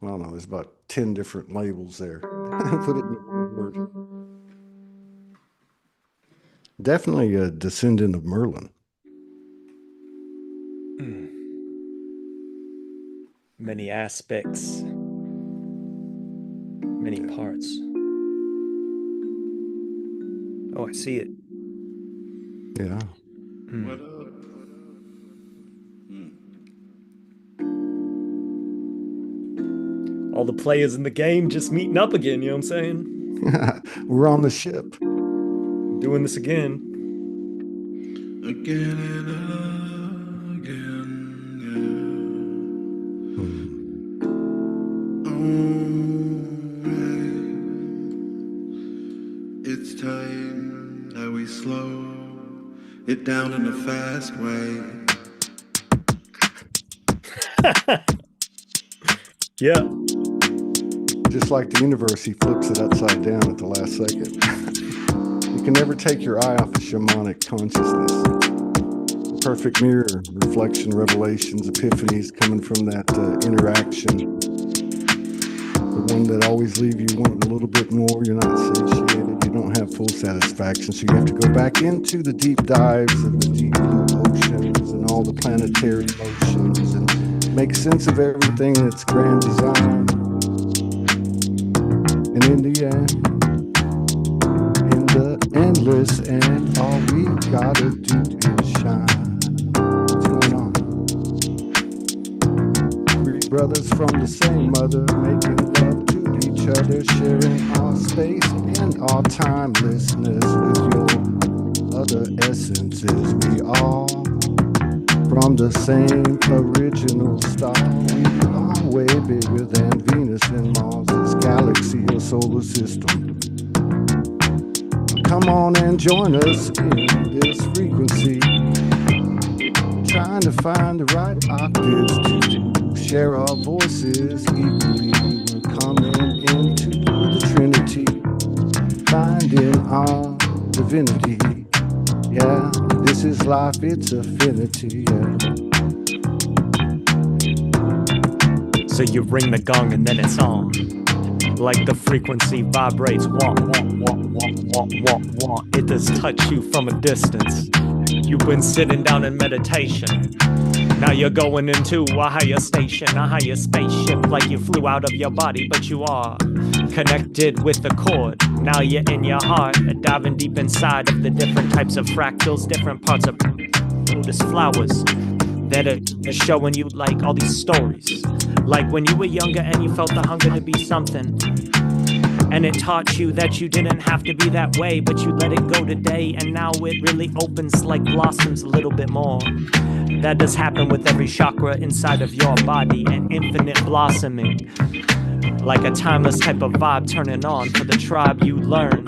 Speaker 2: Well, no, there's about 10 different labels there. Put it in one word. Definitely a descendant of Merlin.
Speaker 3: Many aspects, many parts. Oh, I see it.
Speaker 2: Yeah.
Speaker 1: What up?
Speaker 3: All the players in the game just meeting up again, you know what I'm saying?
Speaker 2: We're on the ship.
Speaker 3: Doing this again.
Speaker 1: Again and again, yeah. It's time that we slow it down in a fast way.
Speaker 3: Yeah.
Speaker 2: Just like the universe, he flips it upside down at the last second. You can never take your eye off of shamanic consciousness. Perfect mirror, reflection, revelations, epiphanies coming from that interaction. The one that always leave you wanting a little bit more. You're not satiated. You don't have full satisfaction. So you have to go back into the deep dives of the deep blue oceans and all the planetary motions and make sense of everything in its grand design. And in the end, in the endless end, all we gotta do is shine. What's going on? Three brothers from the same mother, making love to each other, sharing our space and our timelessness with your other essences. We all from the same original star. We are way bigger than Venus and Mars, this galaxy or solar system. Come on and join us in this frequency, trying to find the right octaves to share our voices equally. We're coming into the Trinity, finding our divinity. Yeah, this is life, it's affinity. Yeah.
Speaker 3: So you ring the gong and then it's on. Like the frequency vibrates, want. It does touch you from a distance. You've been sitting down in meditation, Now you're going into a higher station, a higher spaceship, like you flew out of your body, but you are connected with the cord. Now you're in your heart, diving deep inside of the different types of fractals, different parts of lotus flowers that are showing you like all these stories. Like when you were younger and you felt the hunger to be something, and it taught you that you didn't have to be that way, but you let it go today, and now it really opens like blossoms a little bit more. That does happen with every chakra inside of your body, an infinite blossoming, like a timeless type of vibe turning on for the tribe. You learn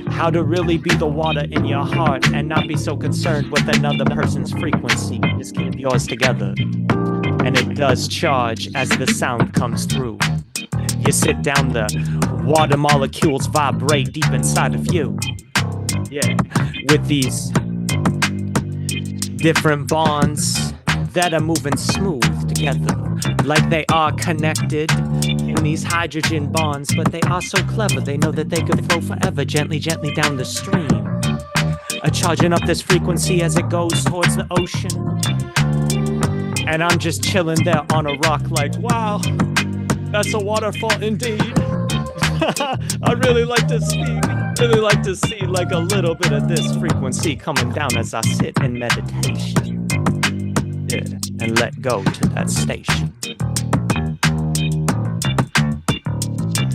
Speaker 3: how to really be the water in your heart and not be so concerned with another person's frequency. Just keep yours together, and it does charge as the sound comes through. You sit down, the water molecules vibrate deep inside of you. Yeah, with these different bonds that are moving smooth together, like they are connected in these hydrogen bonds, but they are so clever. They know that they could flow forever, gently, gently down the stream, charging up this frequency as it goes towards the ocean. And I'm just chilling there on a rock like, wow, that's a waterfall indeed. I really like to see like a little bit of this frequency coming down as I sit in meditation. Yeah, and let go to that station.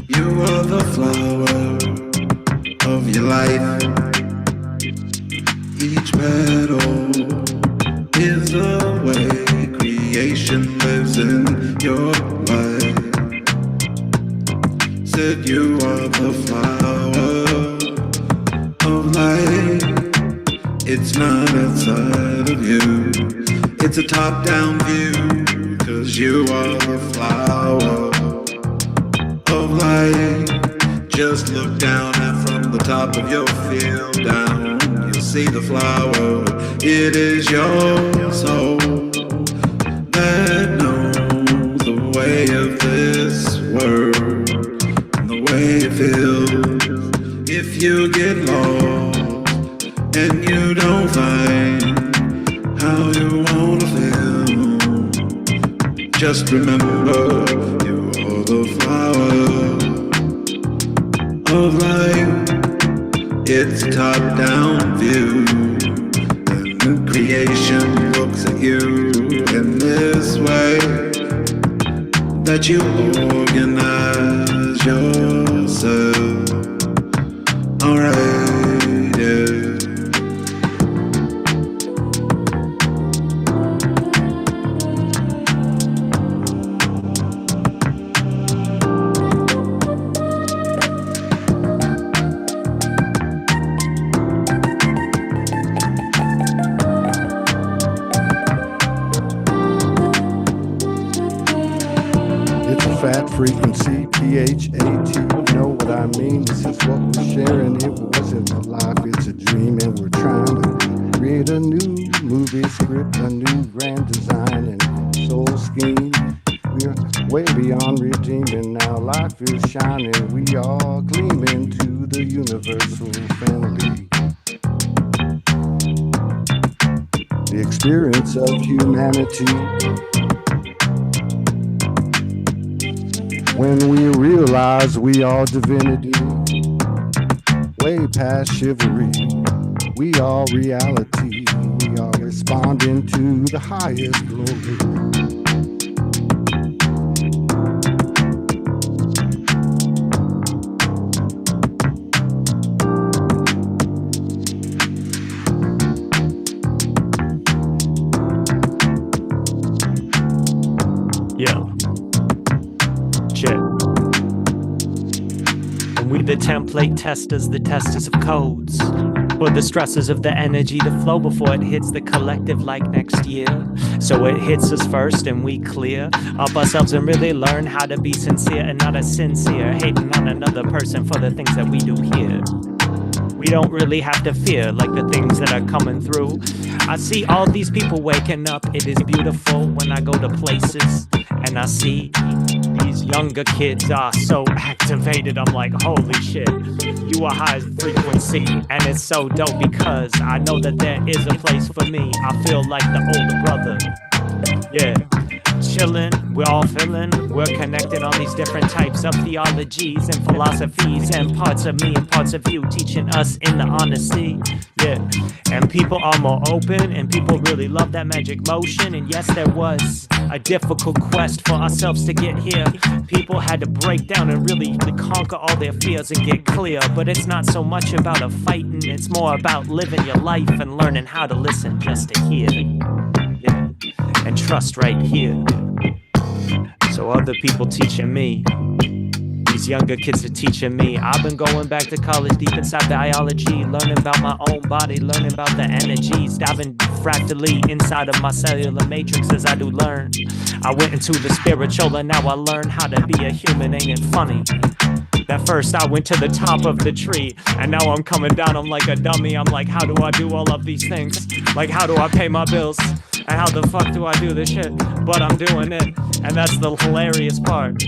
Speaker 1: You are the flower of your life. Each petal is a way creation lives in your life. Said you are the flower of life. It's not outside of you, it's a top-down view, 'cause you are the flower of life. Just look down and from the top of your field down, you'll see the flower. It is your soul that knows the way of this world and the way it feels. If you get lost and you don't find how you wanna feel, just remember you are the flower of life. It's a top-down view, and creation looks at you in this way, that you organize yourself. Alright, yeah.
Speaker 2: Fat frequency, PHAT, you know what I mean? This is what we're sharing. It wasn't a life, it's a dream, and we're trying to create a new movie script, a new grand design and soul scheme. We're way beyond redeeming now. Life is shining, we all gleam into the universal family. The experience of humanity. When we realize we are divinity, way past chivalry, we are reality, we are responding to the highest glory.
Speaker 3: Yeah. We the template testers, the testers of codes, for the stresses of the energy to flow before it hits the collective like next year. So it hits us first and we clear up ourselves and really learn how to be sincere and not as sincere, hating on another person for the things that we do here. We don't really have to fear like the things that are coming through. I see all these people waking up. It is beautiful when I go to places and I see these younger kids are so activated. I'm like, holy shit, you are high frequency. And it's so dope because I know that there is a place for me. I feel like the older brother Yeah. Chillin', we're all feeling, we're connecting all these different types of theologies and philosophies and parts of me and parts of you, teaching us in the honesty. Yeah, and people are more open and people really love that magic motion. And yes, there was a difficult quest for ourselves to get here. People had to break down and really conquer all their fears and get clear. But it's not so much about a fighting, it's more about living your life and learning how to listen just to hear. Yeah, and trust right here. So other people teaching me, these younger kids are teaching me. I've been going back to college deep inside biology, learning about my own body, learning about the energies, diving fractally inside of my cellular matrix as I do learn. I went into the spiritual and now I learn how to be a human, ain't it funny? At first I went to the top of the tree, and now I'm coming down, I'm like a dummy. I'm like, how do I do all of these things? Like, how do I pay my bills? And how the fuck do I do this shit? But I'm doing it, and that's the hilarious part.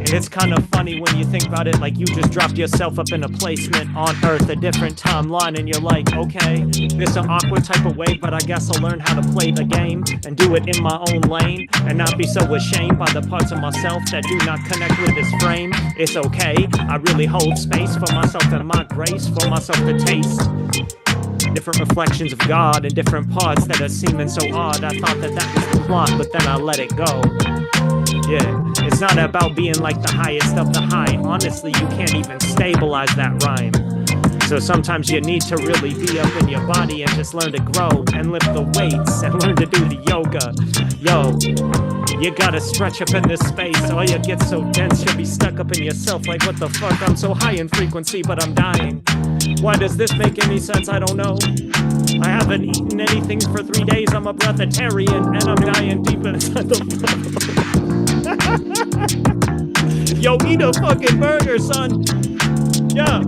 Speaker 3: It's kind of funny when you think about it, like you just dropped yourself up in a placement on Earth, a different timeline, and you're like, okay, this an awkward type of way, but I guess I'll learn how to play the game and do it in my own lane and not be so ashamed by the parts of myself that do not connect with this frame. It's okay, I really hold space for myself and my grace, for myself to taste different reflections of God in different parts that are seeming so odd. I thought that that was the plot, but then I let it go. Yeah, it's not about being like the highest of the high. Honestly, you can't even stabilize that rhyme. So sometimes you need to really be up in your body and just learn to grow and lift the weights and learn to do the yoga. Yo, you gotta stretch up in this space or you get so dense you'll be stuck up in yourself like, what the fuck, I'm so high in frequency but I'm dying. Why does this make any sense? I don't know. I haven't eaten anything for 3 days, I'm a breatharian and I'm dying deep inside the Yo, eat a fucking burger, son. Yeah.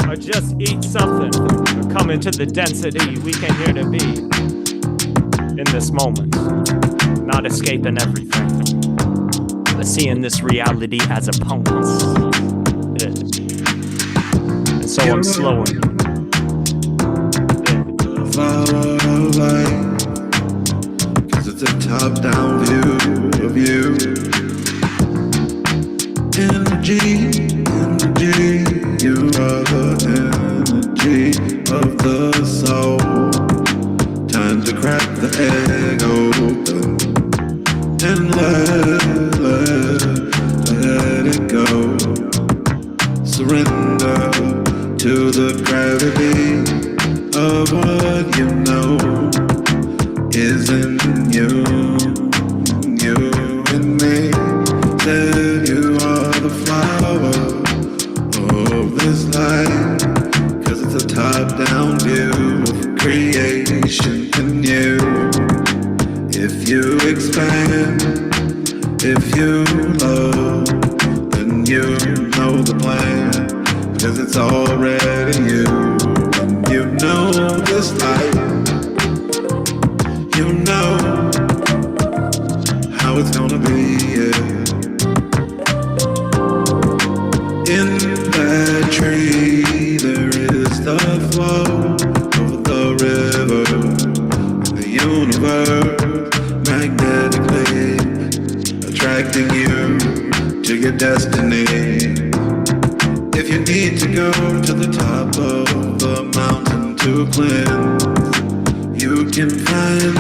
Speaker 3: Or just eat something. Or come into the density we came here to be. In this moment. Not escaping everything. But seeing this reality as opponents. Yeah. And so I'm slowing. Yeah.
Speaker 1: Flower of light, 'cause it's a top-down view of you. Energy, you are the energy of the soul. Time to crack the egg open and let it go. Surrender to the gravity of what you know is in you and me. That you are the flower of this life, 'cause it's a top-down view of creation in you. If you expand, if you love, then you know the plan, because it's already you. And you know this life, you know how it's gonna be, yeah. In that tree there is the flow of the river in the universe, magnetically attracting you to your destiny. If you need to go to the top of the mountain to cleanse, you can find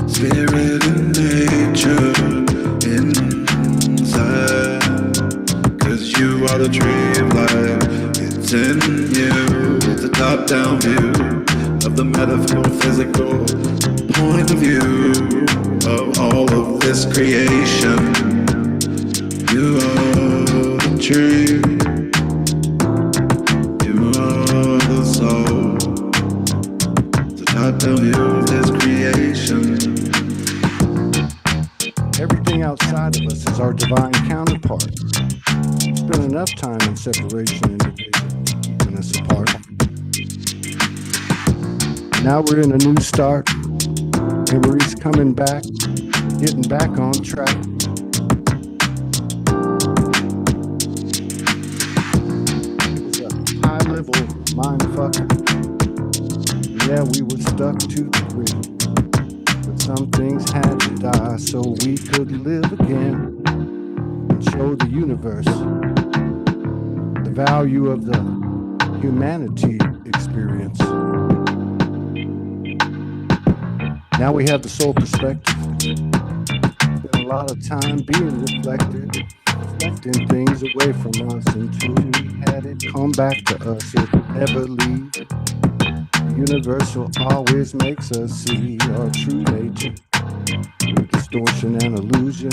Speaker 1: spirit and nature inside. You are the tree of life, it's in you. It's a top-down view of the metaphysical point of view of all of this creation. You are the tree, you are the soul. It's a top-down view of this creation.
Speaker 2: Everything outside of us is our divine counterpart. Spend enough time in separation and division keeping us apart. Now we're in a new start. Memories coming back, getting back on track. It was a high-level mind fuck. Yeah, we were stuck to the grid. But Some things had to die so we could live again and show the universe the value of the humanity experience. Now we have the soul perspective. Spent a lot of time being reflected, reflecting things away from us until we had it come back to us. It never leave. Universal always makes us see our true nature through distortion and illusion.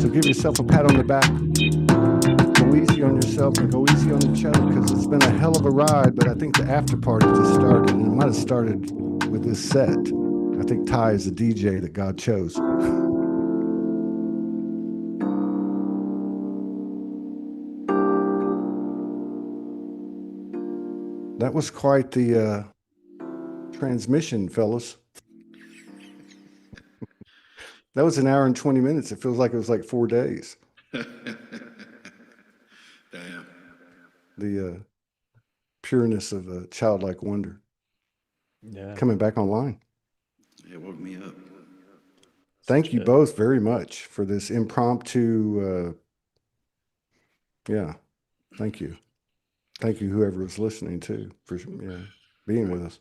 Speaker 2: So give yourself a pat on the back. Go easy on yourself and go easy on each other, because it's been a hell of a ride, but I think the after party just started, and it might have started with this set. I think Ty is the DJ that God chose. That was quite the transmission, fellas. That was an hour and 20 minutes. It feels like it was like 4 days.
Speaker 1: Damn.
Speaker 2: The pureness of a childlike wonder
Speaker 3: Yeah.
Speaker 2: coming back online.
Speaker 1: It woke me up.
Speaker 2: Thank you both very much for this impromptu. Yeah, thank you. Thank you, whoever was listening too, for being with us.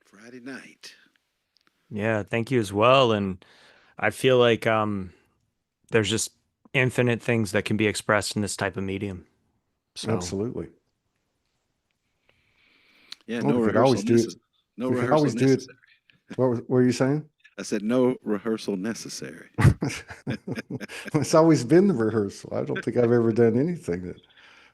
Speaker 1: Friday night.
Speaker 3: Yeah, thank you as well. And I feel like there's just infinite things that can be expressed in this type of medium. So
Speaker 2: Absolutely.
Speaker 1: Yeah,
Speaker 2: Well,
Speaker 1: no
Speaker 2: we could
Speaker 1: rehearsal
Speaker 2: always do it.
Speaker 1: necessary. No
Speaker 2: We could
Speaker 1: rehearsal
Speaker 2: always do it.
Speaker 1: necessary.
Speaker 2: What were you saying?
Speaker 1: I said no rehearsal necessary.
Speaker 2: It's always been the rehearsal. I don't think I've ever done anything that,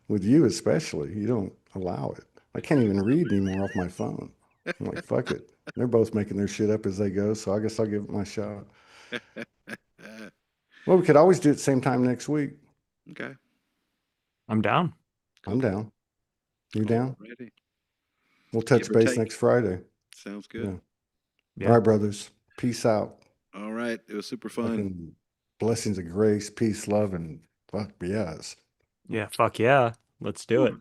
Speaker 2: with you especially, you don't allow it. I can't even read anymore off my phone. I'm like, fuck it. They're both making their shit up as they go, so I guess I'll give it my shot. Well, we could always do it same time next week.
Speaker 1: Okay.
Speaker 3: I'm down.
Speaker 2: I'm down. You down?
Speaker 1: Alrighty.
Speaker 2: We'll touch
Speaker 1: Give or
Speaker 2: base
Speaker 1: take.
Speaker 2: next Friday.
Speaker 1: Sounds good.
Speaker 2: Yeah.
Speaker 3: Yeah.
Speaker 2: All right, brothers. Peace out.
Speaker 1: All right. It was super fun.
Speaker 2: Fucking blessings of grace, peace, love, and fuck yes.
Speaker 3: Yeah, fuck yeah. Let's do it.